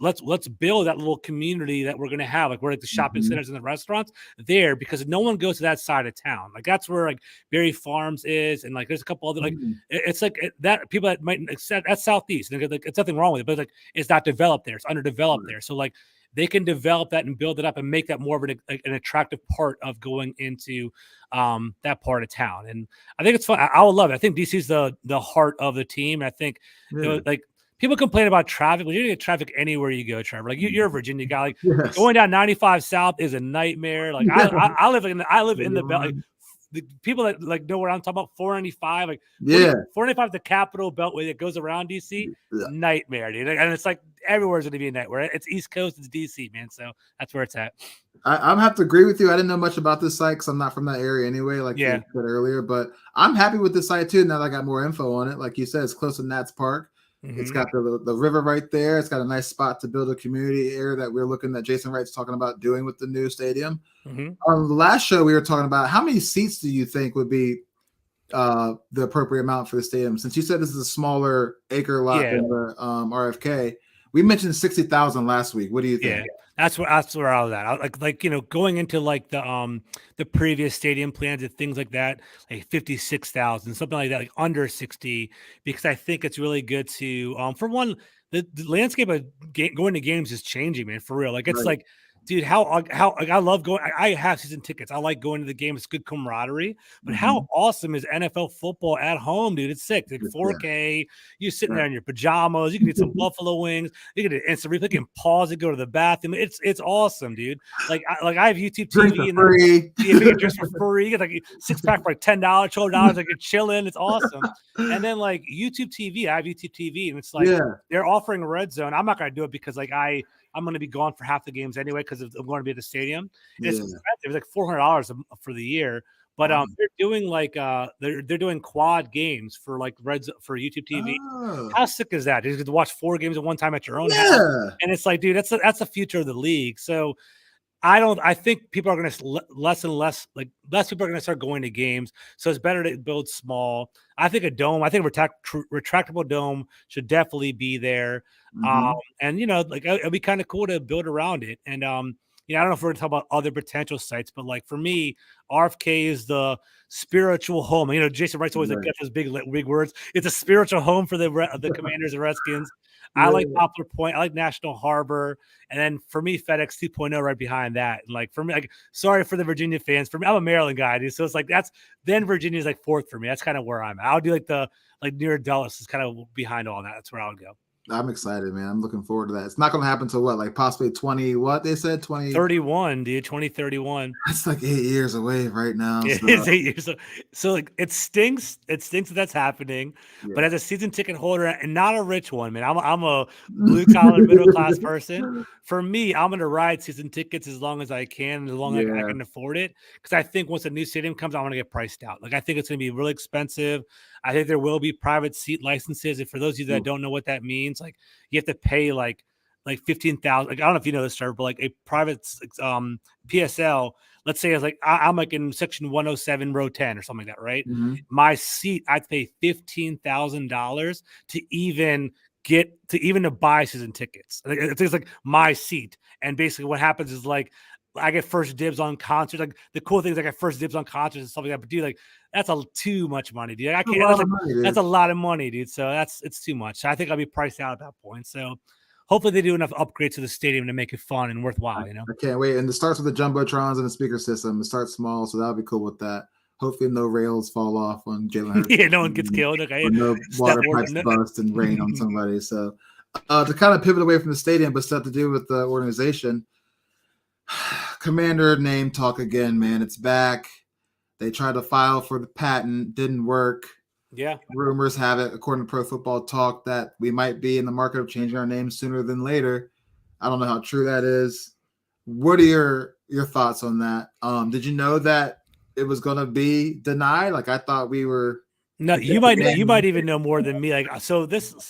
C: build that little community that we're going to have, like where like the shopping centers and the restaurants there, because no one goes to that side of town. Like that's where like Berry Farms is, and like there's a couple other it's like that people that might accept that's southeast, and like it's nothing wrong with it, but like it's not developed there, it's underdeveloped there. So like they can develop that and build it up and make that more of an attractive part of going into that part of town. And I think it's fun. I would love it. I think DC's the heart of the team. I think like people complain about traffic. Well, you're gonna get traffic anywhere you go, Trevor. Like you're a Virginia guy. Like going down 95 South is a nightmare. Like I live in the belt. Like the people that like know what I'm talking about, 495, like
A: Yeah.
C: 495, the Capitol Beltway that goes around DC,
A: Yeah.
C: nightmare, dude. And it's like everywhere's gonna be a nightmare. It's East Coast, it's DC, man. So that's where it's at.
A: I'm have to agree with you. I didn't know much about this site because I'm not from that area anyway, like you
C: Yeah.
A: said earlier. But I'm happy with this site too. Now that I got more info on it, like you said, it's close to Nats Park. It's got the river right there. It's got a nice spot to build a community area that we're looking at. Jason Wright's talking about doing with the new stadium. On the last show, we were talking about how many seats do you think would be the appropriate amount for the stadium? Since you said this is a smaller acre lot than the RFK, we mentioned 60,000 last week. What do you think?
C: Yeah, that's where I was at. Like going into like the previous stadium plans and things like that, like 56,000, something like that, like under 60, because I think it's really good to for one, the landscape of going to games is changing, man, for real. Like it's like, dude, how like, I love going. I have season tickets. I like going to the game. It's good camaraderie. But how awesome is NFL football at home, dude? It's sick. Like 4K. You're sitting there in your pajamas. You can get some buffalo wings. You can do instant replay. You can pause and go to the bathroom. It's awesome, dude. Like I have YouTube TV and
A: free.
C: You get dressed for free. You get like a 6-pack for like $10, $12. Like you're chilling. It's awesome. And then like YouTube TV. I have YouTube TV, and it's like they're offering a red zone. I'm not gonna do it because like I'm going to be gone for half the games anyway because I'm going to be at the stadium. It's expensive. It's like $400 for the year, but they're doing like they're doing quad games for like for YouTube TV. How sick is that? You get to watch 4 games at one time at your own house, and it's like, dude, that's the future of the league. So I think people are going to less people are going to start going to games. So it's better to build small. I think a retractable dome should definitely be there. And like it'd be kind of cool to build around it. And I don't know if we're going to talk about other potential sites, but like for me, RFK is the spiritual home. Jason Wright's always like got those big words. It's a spiritual home for the Commanders and Redskins. I like Poplar Point. I like National Harbor. And then for me, FedEx 2.0 right behind that. And like for me, like sorry for the Virginia fans. For me, I'm a Maryland guy, dude. So it's like then Virginia's like 4th for me. That's kind of where I'm at. I'll do like near Dulles is kind of behind all that. That's where I would go.
A: I'm excited, man. I'm looking forward to that. It's not going to happen till what, like possibly
C: 2031, dude. 2031.
A: That's like 8 years away right now.
C: It is 8 years. So like it stinks. It stinks that that's happening. But as a season ticket holder and not a rich one, man, I'm a blue collar middle class person. For me, I'm going to ride season tickets as long as I can, as long as I can afford it. Because I think once a new stadium comes, I want to get priced out. Like I think it's going to be really expensive. I think there will be private seat licenses. And for those of you that don't know what that means, like you have to pay like 15,000. Like I don't know if you know this, Trevor, but like a private PSL. Let's say it's like I'm like in section 107, row 10 or something like that, right? My seat, I'd pay $15,000 to even to buy season tickets. It's like my seat, and basically what happens is like I get first dibs on concerts. Like the cool thing is I get first dibs on concerts and stuff like that. But dude, like that's too much money, dude. I can't. That's a lot of money, dude. So it's too much. So I think I'll be priced out at that point. So hopefully they do enough upgrades to the stadium to make it fun and worthwhile. I can't
A: wait. And it starts with the jumbotrons and the speaker system. It starts small, so that'll be cool with that. Hopefully no rails fall off on Jalen Hurts.
C: No one gets killed. Okay,
A: no water pipes bust and rain on somebody. So to kind of pivot away from the stadium, but stuff to do with the organization. Commander name talk again, man. It's back. They tried to file for the patent, didn't work.
C: Yeah.
A: Rumors have it, according to Pro Football Talk, that we might be in the market of changing our name sooner than later. I don't know how true that is. What are your thoughts on that? Did you know that it was going to be denied? Like I thought we were.
C: No, you might even know more than me. Like, so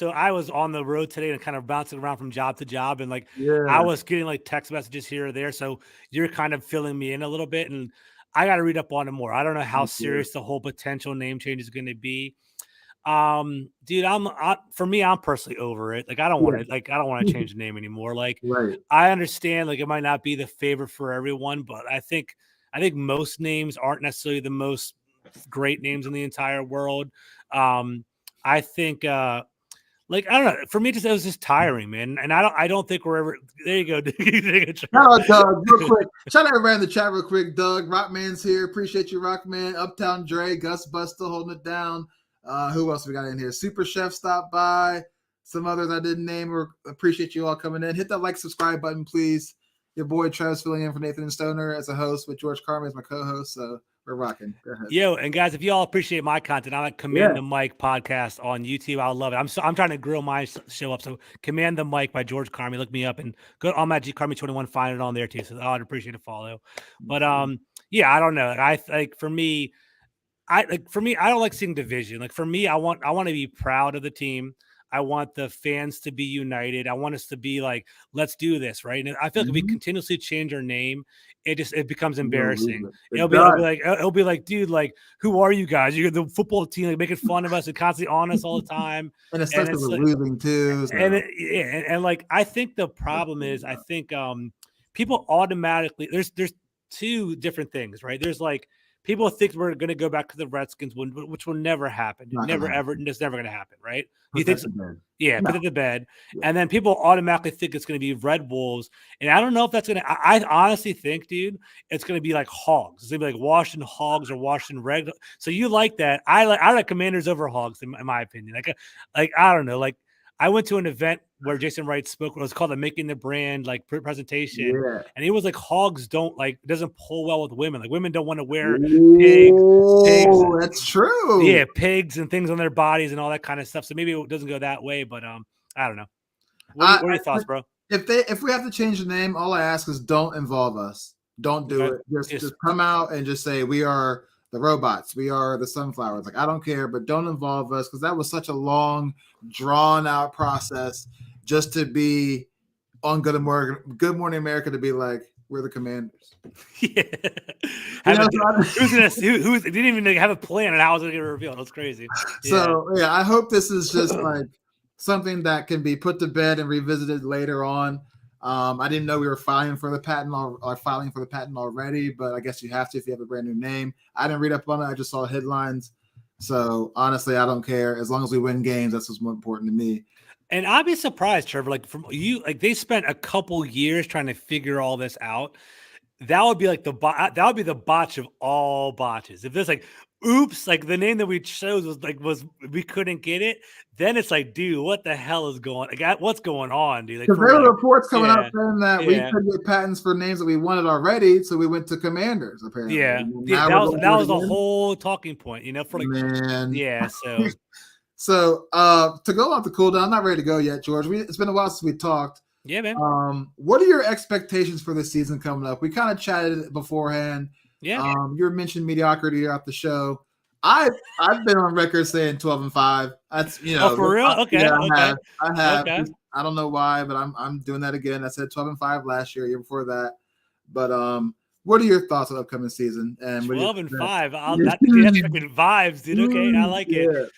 C: I was on the road today and kind of bouncing around from job to job, and like I was getting like text messages here or there. So you're kind of filling me in a little bit, and I got to read up on it more. I don't know how serious the whole potential name change is going to be. Dude, for me, I'm personally over it. Like, I don't want to change the name anymore. Like, I understand, like, it might not be the favorite for everyone, but I think most names aren't necessarily the most great names in the entire world. I think, like, I don't know. For me, it was just tiring, man. And I don't think we're ever. There you go.
A: Shout out, Doug, real quick. Shout out everybody in the chat, real quick. Doug, Rockman's here. Appreciate you, Rockman. Uptown Dre, Gus Buster holding it down. Who else we got in here? Super Chef stopped by. Some others I didn't name. Or appreciate you all coming in. Hit that like, subscribe button, please. Your boy Trev's filling in for Nathan and Stoner as a host with George Carmi as my co-host. So We're rocking. Go ahead.
C: Yo, and guys, if you all appreciate my content, I'm at Command the Mic podcast on YouTube. I love it. I'm trying to grow my show up. So Command the Mic by George Carmi. Look me up and go on my Carmi21. Find it on there too. So I'd appreciate a follow. But yeah, I don't know. For me, I don't like seeing division. Like for me, I want to be proud of the team. I want the fans to be united. I want us to be like, let's do this, right? And I feel like if we continuously change our name, it becomes embarrassing. It'll be like, dude, like, who are you guys? You're the football team, like making fun of us and constantly on us all the time.
A: And especially with losing too. So.
C: And like, I think the problem is, I think people automatically there's two different things, right? There's like, people think we're going to go back to the Redskins, which will never happen. It's never going to happen, right? You think so? Yeah, put it to bed. Yeah. And then people automatically think it's going to be Red Wolves. And I don't know if that's going to – I honestly think, dude, it's going to be like Hogs. It's going to be like Washington Hogs or Washington Red. So you like that. I like Commanders over Hogs, in my opinion. Like I don't know. Like I went to an event where Jason Wright spoke. It was called the Making the Brand like presentation, and he was like, "Hogs doesn't pull well with women. Like women don't want to wear pigs.
A: That's true.
C: Yeah, pigs and things on their bodies and all that kind of stuff. So maybe it doesn't go that way, but I don't know. What are your thoughts, bro?
A: If we have to change the name, all I ask is don't involve us. Don't do it. Just come out and just say we are the robots. We are the sunflowers. Like I don't care, but don't involve us because that was such a long, drawn out process just to be on Good Morning America to be like we're the Commanders.
C: Yeah. Who didn't even have a plan on how it was going to get revealed. That's crazy.
A: So yeah, I hope this is just like something that can be put to bed and revisited later on. I didn't know we were filing for the patent already, but I guess you have to if you have a brand new name. I didn't read up on it. I just saw headlines. So honestly, I don't care. As long as we win games, that's what's more important to me.
C: And I'd be surprised, Trevor, like from you, like they spent a couple years trying to figure all this out. That would be like the botch of all botches. If there's like, oops, like the name that we chose was we couldn't get it. Then it's like, dude, what the hell is what's going on, dude? Like,
A: there were reports coming out saying that we couldn't get patents for names that we wanted already, so we went to Commanders. Apparently,
C: that was a whole talking point, for like, So.
A: So to go off the cool down, I'm not ready to go yet, George. It's been a while since we talked.
C: Yeah, man.
A: What are your expectations for this season coming up? We kind of chatted beforehand.
C: Yeah.
A: You mentioned mediocrity throughout the show. I've been on record saying 12-5. That's
C: for real? Okay.
A: Yeah,
C: okay.
A: I have. Okay. I don't know why, but I'm doing that again. I said 12-5 last year before that. But what are your thoughts on the upcoming season? And
C: 12-5. That's vibes, dude. Okay, I like it.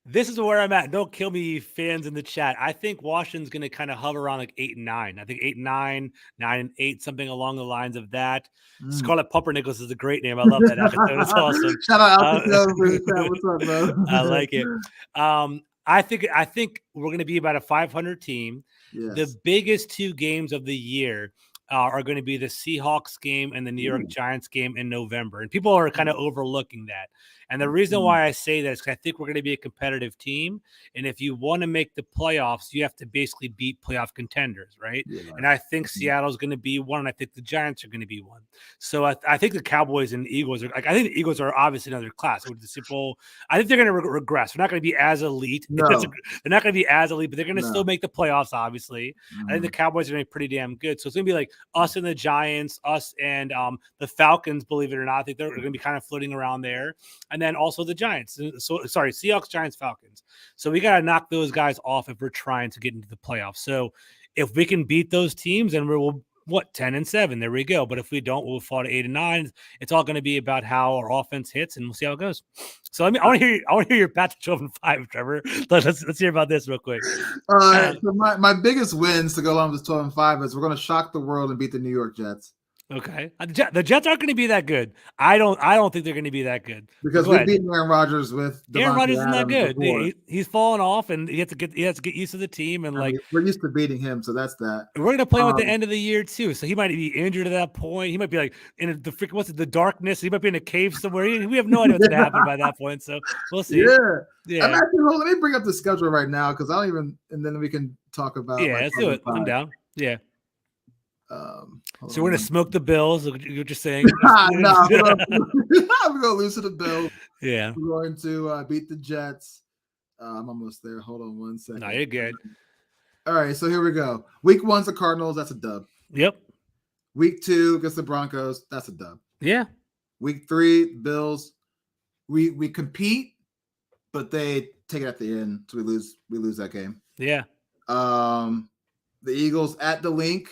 C: This is where I'm at. Don't kill me, fans in the chat. I think Washington's going to kind of hover around like 8-9. I think 8-9, 9-8, something along the lines of that. Scarlet Pumpernickel is a great name. I love that episode. It's awesome.
A: Shout out what's up, bro?
C: I like it. I think we're going to be about a 500 team. Yes. The biggest two games of the year are going to be the Seahawks game and the New York Giants game in November. And people are kind of overlooking that. And the reason why I say that is because I think we're going to be a competitive team. And if you want to make the playoffs, you have to basically beat playoff contenders, right? Yeah. And I think Seattle's going to be one, and I think the Giants are going to be one. So I think the Cowboys and the Eagles are like, I think the Eagles are obviously another class. With the Super Bowl, I think they're going to regress. They're not going to be as elite.
A: No.
C: They're not going to be as elite, but they're going to still make the playoffs, obviously. I think the Cowboys are going to be pretty damn good. So it's going to be like us and the Giants, us and the Falcons, believe it or not. I think they're going to be kind of floating around there. And then also the Giants. So sorry, Seahawks, Giants, Falcons. So we got to knock those guys off if we're trying to get into the playoffs. So if we can beat those teams, then we'll 10-7. There we go. But if we don't, we'll fall to 8-9. It's all going to be about how our offense hits, and we'll see how it goes. So I want to hear your path to 12-5, Trevor. Let's hear about this real quick.
A: So my biggest wins to go along with 12-5 is we're going to shock the world and beat the New York Jets.
C: Okay, the Jets aren't going to be that good. I don't think they're going to be that good
A: because we beat Aaron Rodgers with
C: Aaron Rodgers isn't that good. He's fallen off, and he has to get used to the team. And
A: we're used to beating him, so that's that.
C: We're going to play him at the end of the year too, so he might be injured at that point. He might be like in the freaking the darkness. He might be in a cave somewhere. We have no idea what's going to happen by that point. So we'll see.
A: Yeah. Let me bring up the schedule right now because I don't even, and then we can talk about.
C: Yeah, let's do it. I'm down. Yeah. So we're gonna smoke the Bills. You're just saying?
A: No, we're gonna lose to the Bills.
C: Yeah.
A: We're going to beat the Jets. I'm almost there. Hold on 1 second.
C: No, you're good.
A: All right, so here we go. Week 1's the Cardinals. That's a dub.
C: Yep.
A: Week 2 against the Broncos. That's a dub.
C: Yeah.
A: Week 3, Bills. We compete, but they take it at the end, so we lose that game.
C: Yeah.
A: The Eagles at the Link.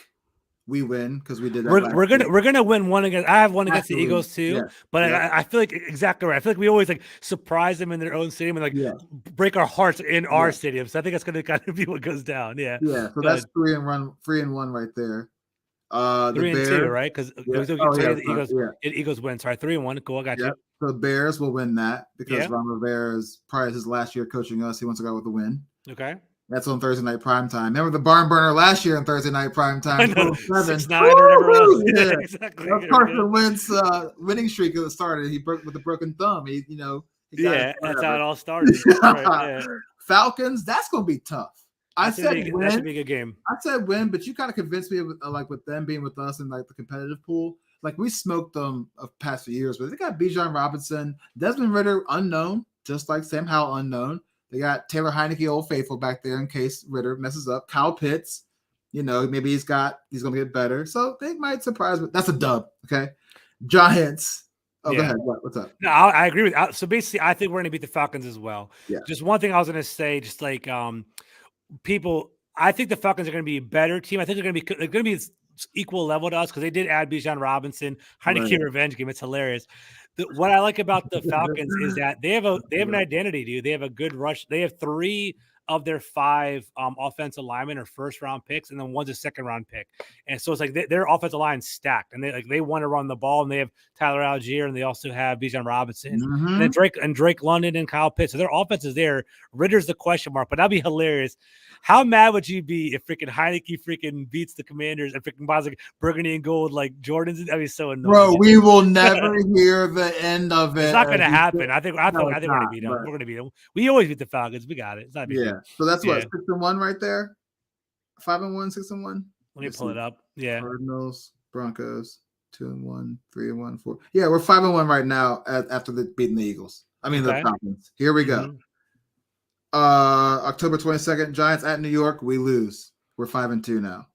A: We win because we did that.
C: We're gonna win one against. I have one against the Eagles too,
A: yeah.
C: but yeah. I feel like exactly right. I feel like we always like surprise them in their own stadium and like break our hearts in our stadium. So I think that's gonna kind of be what goes down. Yeah.
A: Yeah. So that's 3-1 right there.
C: 3-2, right? Because the Eagles win. Sorry, 3-1. Cool, I got you.
A: So the Bears will win that because Ron Rivera is probably his last year coaching us. He wants to go with a win.
C: Okay.
A: That's on Thursday night primetime. Remember the barn burner last year on Thursday night primetime?
C: 6-9 or whatever else.
A: Yeah,
C: exactly.
A: That's Carson Wentz's winning streak that started. He broke with a broken thumb. He
C: that's how it all started. Right,
A: Falcons, that's going to be tough.
C: That should be a good game.
A: I said win, but you kind of convinced me with with them being with us in like the competitive pool. Like we smoked them of past few years, but they got Bijan Robinson, Desmond Ridder, unknown, just like Sam Howell, unknown. They got Taylor Heineke, Old Faithful, back there in case Ridder messes up. Kyle Pitts, maybe he's going to get better. So they might surprise me. That's a dub, okay? Giants. Oh, go ahead. What's up?
C: No, I agree with. So basically, I think we're going to beat the Falcons as well.
A: Yeah.
C: Just one thing I was going to say, just like people, I think the Falcons are going to be a better team. I think they're going to be equal level to us because they did add Bijan Robinson, Heineke revenge game. It's hilarious. What I like about the Falcons is that they have an identity, dude. They have a good rush. They have 3 of their 5 offensive linemen are first round picks, and then one's a second round pick. And so it's like their offensive line stacked, and they want to run the ball, and they have Tyler Algier, and they also have Bijan Robinson, and then Drake London and Kyle Pitts. So their offense is there. Ritter's the question mark, but that'd be hilarious. How mad would you be if freaking Heineke freaking beats the Commanders and freaking buys like burgundy and gold like Jordans? That'd be so annoying.
A: Bro, we will never hear the end of it.
C: It's not going to happen. I think we're going to beat them. We're going to beat them. We always beat the Falcons. We got it. It's not big deal.
A: So that's what 6-1 right there. 5-1, 6-1.
C: Let me pull it up. Yeah.
A: Cardinals, Broncos, 2-1, 3-1, 4. Yeah, we're 5-1 right now after beating the Eagles. I mean the Falcons. Here we go. October 22nd, Giants at New York. We lose. We're 5-2 now.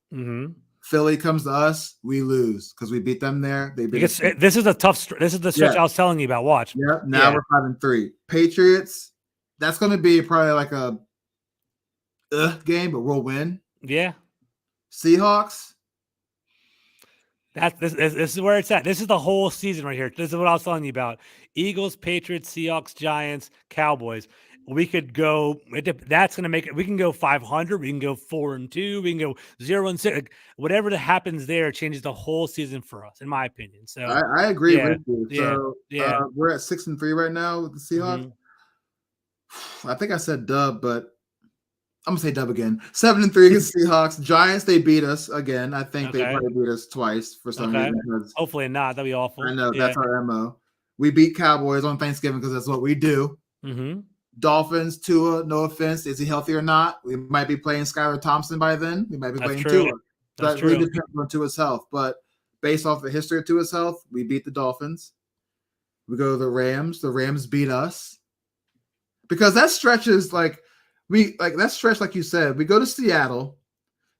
A: Philly comes to us. We lose because we beat them there.
C: This is a tough. This is the stretch I was telling you about. Watch.
A: Yeah. Now we're 5-3. Patriots. That's going to be probably like a game, but we'll win.
C: Yeah.
A: Seahawks.
C: This is where it's at. This is the whole season right here. This is what I was telling you about. Eagles, Patriots, Seahawks, Giants, Cowboys. We could go. That's going to make it. We can go 500. We can go 4-2. We can go 0-6. Whatever that happens there changes the whole season for us, in my opinion. So
A: I agree with you. So we're at 6-3 right now with the Seahawks. I think I said dub, but I'm gonna say dub again. 7-3 against Seahawks. Giants, they beat us again. I think they probably beat us twice for some reason.
C: Hopefully not. That'd be awful.
A: I know that's our MO. We beat Cowboys on Thanksgiving because that's what we do. Dolphins, Tua, no offense. Is he healthy or not? We might be playing Skylar Thompson by then. We might be playing Tua. That really depends on Tua's health. But based off the history of Tua's health, we beat the Dolphins. We go to the Rams. The Rams beat us. Because that stretch is like you said, we go to Seattle,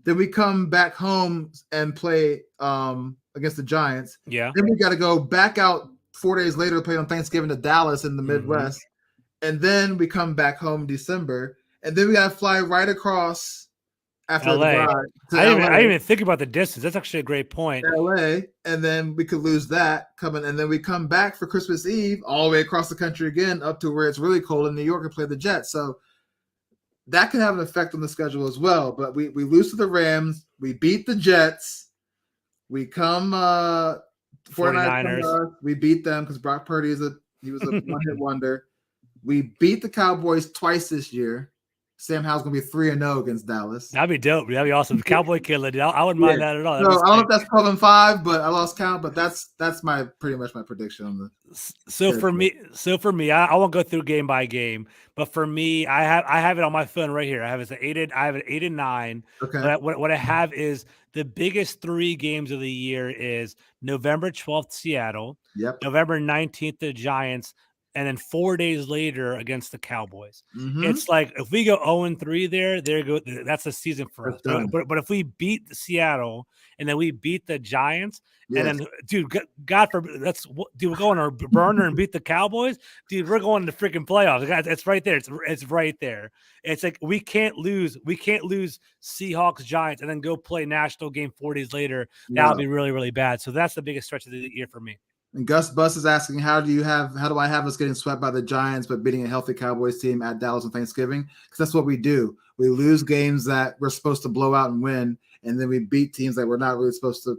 A: then we come back home and play against the Giants.
C: Yeah.
A: Then we got to go back out 4 days later to play on Thanksgiving to Dallas in the Midwest. And then we come back home December. And then we got to fly right across after
C: LA.
A: the ride to
C: I
A: LA.
C: didn't even think about the distance. That's actually a great point.
A: LA, and then we could lose that coming, and then we come back for Christmas Eve all the way across the country again up to where it's really cold in New York and play the Jets. So that could have an effect on the schedule as well. But we lose to the Rams, we beat the Jets, we come 49ers. We beat them because Brock Purdy was a one-hit wonder. We beat the Cowboys twice this year. Sam Howell's going to be 3-0 against Dallas.
C: That'd be dope. That'd be awesome. Cowboy killer. Dude. I wouldn't mind that at all.
A: So, I don't know if that's 12-5, but I lost count. But that's pretty much my prediction on the.
C: So for me, I won't go through game by game, but for me, I have it on my phone right here. I have it an 8 and 9.
A: Okay.
C: But what I have is the biggest 3 games of the year is November 12th, Seattle.
A: Yep.
C: November 19th, the Giants, and then 4 days later against the Cowboys.
A: Mm-hmm.
C: It's like if we go 0-3 there go. That's a season for us. But if we beat Seattle and then we beat the Giants, and then dude, God forbid, we're going to burner and beat the Cowboys, dude. We're going to freaking playoffs. It's right there. It's right there. It's like we can't lose Seahawks, Giants, and then go play national game 4 days later. That would be really, really bad. So that's the biggest stretch of the year for me.
A: And Gus Bus is asking, how do I have us getting swept by the Giants but beating a healthy Cowboys team at Dallas on Thanksgiving? Because that's what we do. We lose games that we're supposed to blow out and win, and then we beat teams that we're not really supposed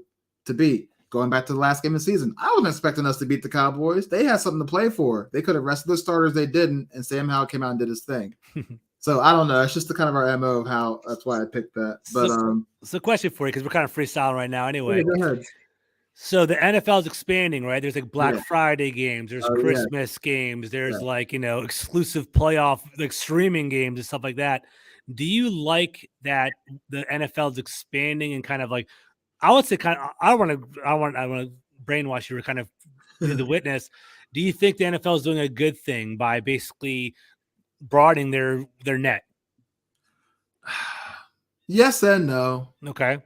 A: to beat. Going back to the last game of the season, I wasn't expecting us to beat the Cowboys. They had something to play for. They could have rested their starters. They didn't, and Sam Howell came out and did his thing. So I don't know. It's just the kind of our MO of how that's why I picked that. But
C: so question for you, because we're kind of freestyling right now anyway.
A: Yeah, go ahead.
C: So the NFL is expanding, right? There's like Black Friday games, there's Christmas games, there's exclusive playoff, like streaming games and stuff like that. Do you like that the NFL is expanding and kind of like, I would say I want to brainwash you or kind of be the witness. Do you think the NFL is doing a good thing by basically broadening their net?
A: Yes and no.
C: Okay.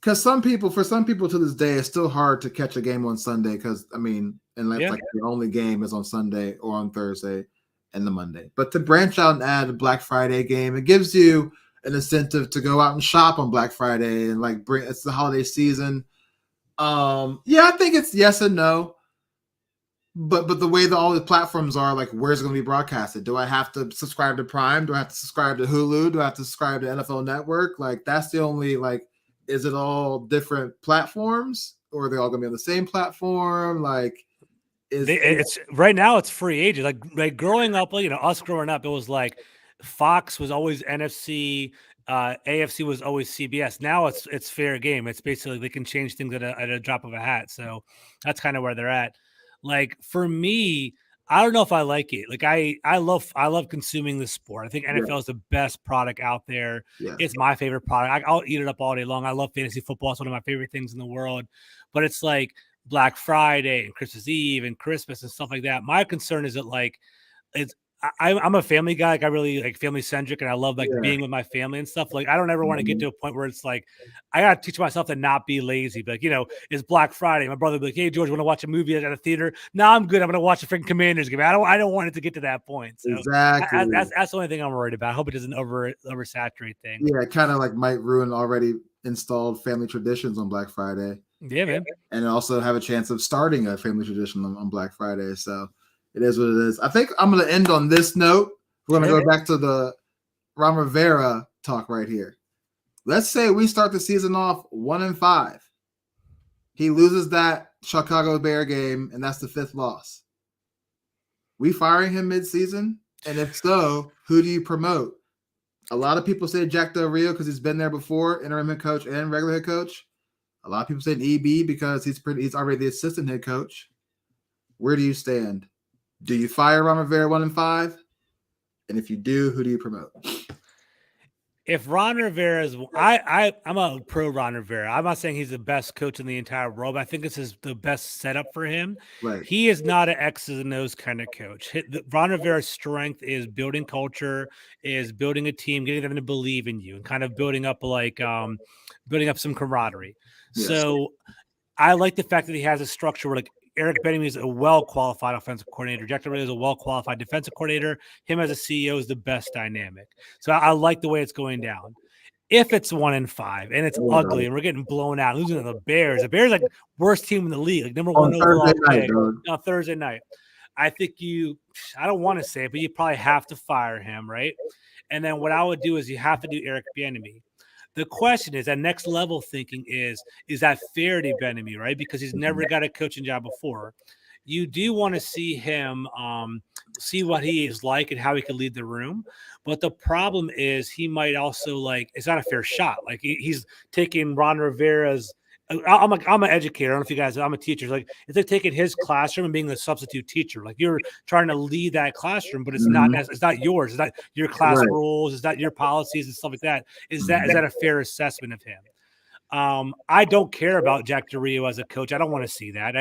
A: Because for some people to this day, it's still hard to catch a game on Sunday. Because unless like the only game is on Sunday or on Thursday and the Monday. But to branch out and add a Black Friday game, it gives you an incentive to go out and shop on Black Friday and it's the holiday season. I think it's yes and no. But the way that all the platforms are, like, where's it going to be broadcasted? Do I have to subscribe to Prime? Do I have to subscribe to Hulu? Do I have to subscribe to NFL Network? Like, that's the only is it all different platforms, or are they all going to be on the same platform? Like,
C: it's right now it's free agent. Like growing up, us growing up, it was like Fox was always NFC, AFC was always CBS. Now it's fair game. It's basically they can change things at a drop of a hat. So that's kind of where they're at. Like for me, I don't know if I like it. Like I love consuming the sport. I think NFL is the best product out there. Yeah. It's my favorite product. I'll eat it up all day long. I love fantasy football. It's one of my favorite things in the world. But it's like Black Friday and Christmas Eve and Christmas and stuff like that. My concern is that I'm a family guy. Like I really like family centric, and I love being with my family and stuff. Like I don't ever want to get to a point where it's like I gotta teach myself to not be lazy. But it's Black Friday. My brother will be like, "Hey George, want to watch a movie at a theater?" No, I'm good. I'm gonna watch the freaking Commanders game. I don't want it to get to that point. So
A: exactly.
C: That's the only thing I'm worried about. I hope it doesn't oversaturate things.
A: Yeah, it kind of might ruin already installed family traditions on Black Friday.
C: Yeah, man.
A: And also have a chance of starting a family tradition on Black Friday. So. It is what it is. I think I'm going to end on this note. We're going to go back to the Ron Rivera talk right here. Let's say we start the season off 1-5. He loses that Chicago Bear game, and that's the 5th loss. We firing him mid-season? And if so, who do you promote? A lot of people say Jack Del Rio because he's been there before, interim head coach and regular head coach. A lot of people say EB because he's already the assistant head coach. Where do you stand? Do you fire Ron Rivera 1-5? And if you do, who do you promote?
C: If Ron Rivera is, I'm a pro Ron Rivera. I'm not saying he's the best coach in the entire world, but I think this is the best setup for him.
A: Right.
C: He is not an X's and O's kind of coach. Ron Rivera's strength is building culture, is building a team, getting them to believe in you, and kind of building up some camaraderie. Yes. So I like the fact that he has a structure where Eric Bieniemy is a well-qualified offensive coordinator. Jack Del Rio is a well-qualified defensive coordinator. Him as a CEO is the best dynamic. So I like the way it's going down. If it's 1-5 and it's ugly and we're getting blown out, losing to the Bears are worst team in the league, number one overall pick on Thursday night. I think I don't want to say it, but you probably have to fire him, right? And then what I would do is you have to do Eric Bieniemy. The question is, that next level thinking is that fair to Bieniemy, right? Because he's never got a coaching job before. you do want to see him see what he is like and how he can lead the room. But the problem is he might also it's not a fair shot. Like he's taking Ron Rivera's. I'm an educator. I don't know if you guys. I'm a teacher. It's like taking his classroom and being the substitute teacher. Like you're trying to lead that classroom, but it's not yours. It's not your class rules. It's not your policies and stuff like that. Is that a fair assessment of him? I don't care about Jack Del Rio as a coach. I don't want to see that.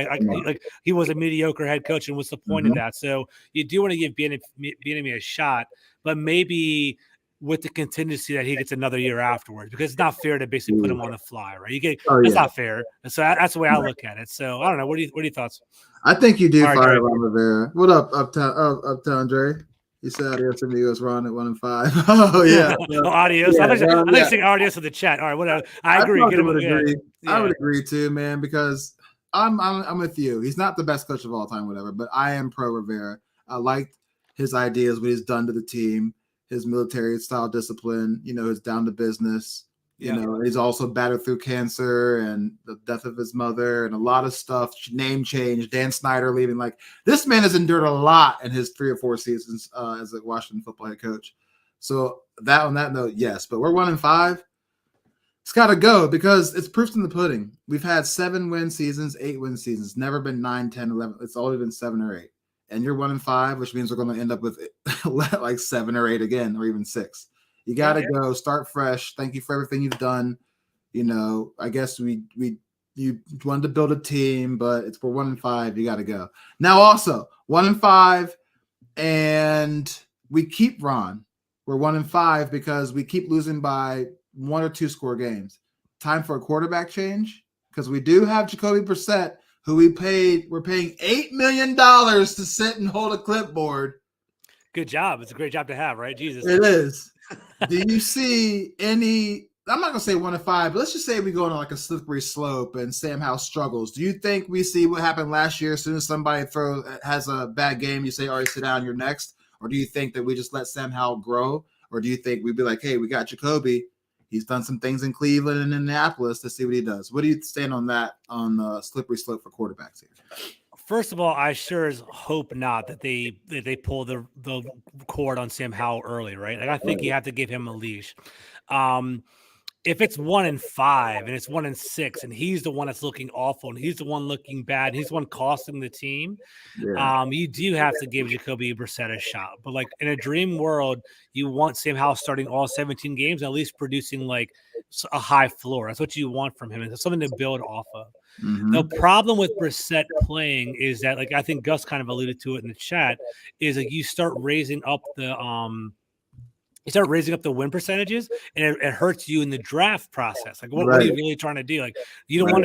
C: He was a mediocre head coach, and what's the point of that? So you do want to give Bieniemy a shot, but maybe with the contingency that he gets another year afterwards, because it's not fair to basically put him on the fly, right? That's not fair. And so that's the way I look at it. So I don't know. What are your thoughts?
A: I think you do fire Ron Rivera. What up, Uptown Dre? You said adios to me. Was Ron at 1-5. Oh yeah.
C: Adios. I think saying adios in the chat. All right, whatever. I agree.
A: I would agree too, man, because I'm with you. He's not the best coach of all time, whatever, but I am pro Rivera. I liked his ideas, what he's done to the team. His military style discipline, his down to business. He's also battled through cancer and the death of his mother and a lot of stuff. Name change, Dan Snyder leaving. This man has endured a lot in his 3 or 4 seasons as a Washington football head coach. So on that note, yes. But we're 1-5. It's got to go because it's proof in the pudding. We've had 7-win seasons, 8-win seasons. Never been 9, 10, 11. It's only been 7 or 8. And you're 1-5, which means we're going to end up with 7 or 8 again, or even 6. You got to go start fresh. Thank you for everything you've done. I guess you wanted to build a team, but we're 1-5. You got to go now. Also 1-5, and we keep Ron. We're 1-5 because we keep losing by 1 or 2 score games. Time for a quarterback change because we do have Jacoby Brissett, who we're paying $8 million to sit and hold a clipboard.
C: Good job. It's a great job to have, right? Jesus.
A: It is. Do you see any? I'm not gonna say 1-5, but let's just say we go on a slippery slope and Sam Howell struggles. Do you think we see what happened last year? As soon as somebody has a bad game, you say, "All right, sit down, you're next." Or do you think that we just let Sam Howell grow? Or do you think we'd be like, "Hey, we got Jacoby. He's done some things in Cleveland and Indianapolis. Let's see what he does." What do you stand on that on the slippery slope for quarterbacks here?
C: First of all, I sure as hope not that they pull the cord on Sam Howell early, right? I think you have to give him a leash. If it's 1-5 and it's 1-6 and he's the one that's looking awful and he's the one looking bad, and he's the one costing the team, you do have to give Jacoby Brissett a shot. But in a dream world, you want Sam Howell starting all 17 games, and at least producing a high floor. That's what you want from him. It's something to build off of. Mm-hmm. The problem with Brissett playing is that, I think Gus kind of alluded to it in the chat, is you start raising up the win percentages, and it hurts you in the draft process. What are you really trying to do? You don't want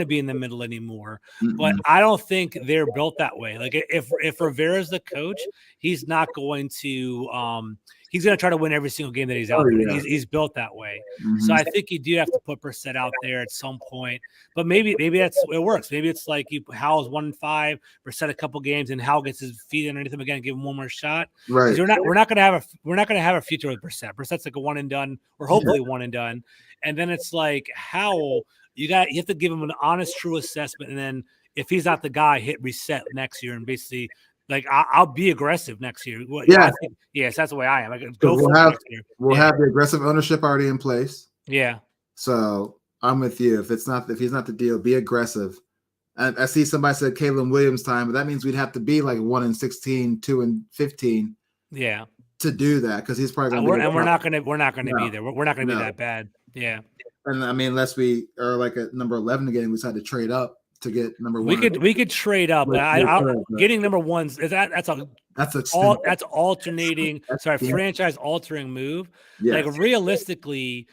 C: to be in the middle anymore. Mm-hmm. But I don't think they're built that way. If Rivera's the coach, he's not going to he's going to try to win every single game that he's out there. Yeah. He's built that way. Mm-hmm. So I think you do have to put Brissett out there at some point. But maybe it works. Maybe it's Howell's 1-5, Brissett a couple games, and Howell gets his feet underneath him again and give him one more shot. Right. We're not going to have a future with Brissett. Brissett's a one and done, or hopefully one and done. And then it's Howell. You have to give him an honest, true assessment, and then if he's not the guy, hit reset next year and basically. I'll be aggressive next year. Yes, that's the way I am.
A: We'll have the aggressive ownership already in place. Yeah. So I'm with you. If he's not the deal, be aggressive. And I see somebody said Caleb Williams time, but that means we'd have to be 1-16, 2-15.
C: Yeah.
A: To do that, because he's probably
C: we're not gonna be there. We're not gonna be that bad. Yeah.
A: And unless we are at number 11 again, we decide to trade up to get number 1.
C: We could trade up. Getting number 1's that's alternating. Franchise altering move. Yes. Realistically,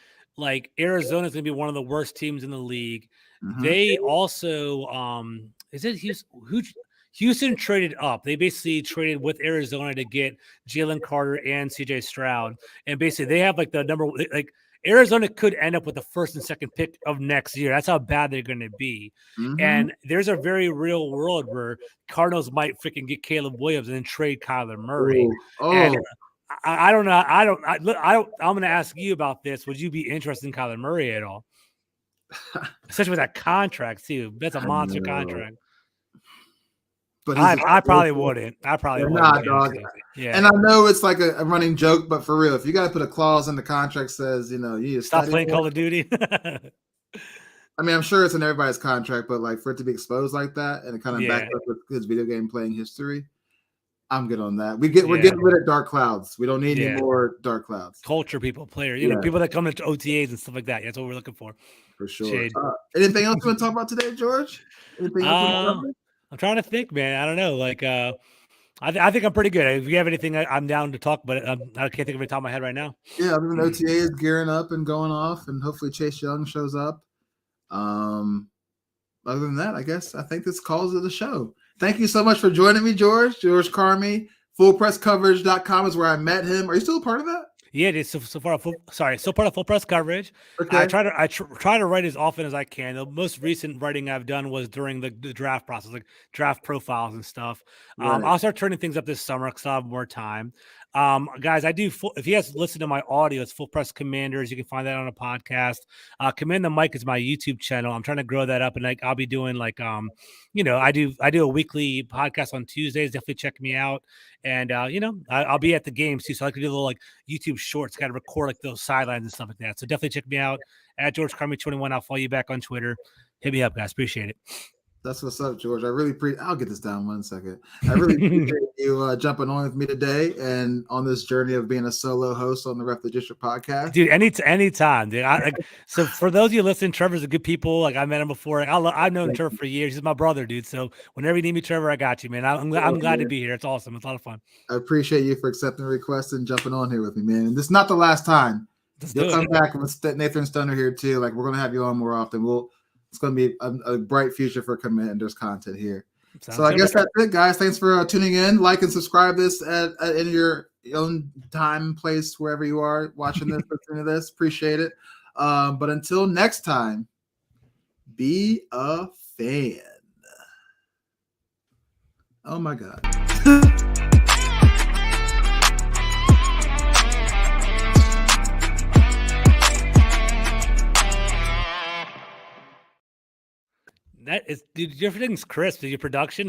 C: Arizona's gonna be one of the worst teams in the league. Mm-hmm. They also Houston traded up. They basically traded with Arizona to get Jalen Carter and CJ Stroud, and basically they have the number. Arizona could end up with the first and second pick of next year. That's how bad they're going to be. Mm-hmm. And there's a very real world where Cardinals might freaking get Caleb Williams and then trade Kyler Murray. And I don't know. I'm going to ask you about this. Would you be interested in Kyler Murray at all? Especially with that contract too. That's a monster contract.
A: but
C: I probably wouldn't. I probably wouldn't.
A: Nah, dog.
C: Yeah.
A: And I know it's like a running joke, but for real, if you got to put a clause in the contract says, you need to
C: Stop
A: study
C: playing
A: more.
C: Call of Duty.
A: I mean, I'm sure it's in everybody's contract, but like for it to be exposed like that and it kind of back up with his video game playing history, I'm good on that. We're getting rid of dark clouds. We don't need any more dark clouds.
C: Culture people, players, people that come into OTAs and stuff like that. That's what we're looking for.
A: For sure. Anything else you want to talk about today, George? Anything else?
C: I'm trying to think, man. I don't know. Like, I think I'm pretty good. If you have anything, I'm down to talk, but I can't think of it top of my head right now.
A: Yeah, I mean, OTA is gearing up and going off, and hopefully Chase Young shows up. Other than that, I think this calls it a show. Thank you so much for joining me, George Carmi. FullPressCoverage.com is where I met him. Are you still a part of that?
C: Yeah, it is so part of Full Press Coverage.
A: Okay.
C: I try to write as often as I can. The most recent writing I've done was during the draft process, like draft profiles and stuff.
A: Right.
C: I'll start turning things up this summer because I'll have more time. Guys, I do. If you guys listen to my audio, it's Full Press Commanders. You can find that on a podcast. Command the Mic is my YouTube channel. I'm trying to grow that up, and I'll be doing I do a weekly podcast on Tuesdays. Definitely check me out. And I'll be at the games too, so I can do a little YouTube shorts. Got to record those sidelines and stuff like that. So definitely check me out at George Carmi 21. I'll follow you back on Twitter. Hit me up, guys. Appreciate it.
A: That's what's up, George. I really I'll get this down 1 second. I really appreciate you jumping on with me today and on this journey of being a solo host on the Rep the District podcast.
C: Dude, anytime, dude. So for those of you listening, Trevor's a good people. Like I met him before. I've known Trevor for years. He's my brother, dude. So whenever you need me, Trevor, I got you, man. I'm glad to be here. It's awesome. It's a lot of fun.
A: I appreciate you for accepting the request and jumping on here with me, man. And this is not the last time. You'll come back with Nathan Stoner here too. Like we're gonna have you on more often. It's going to be a bright future for Commanders content here. So I guess that's it, guys. Thanks for tuning in. Like and subscribe this in your own time, place, wherever you are watching this, listening to this. Appreciate it. But until next time, be a fan. Oh, my God.
C: That is, dude, everything's crisp. Your production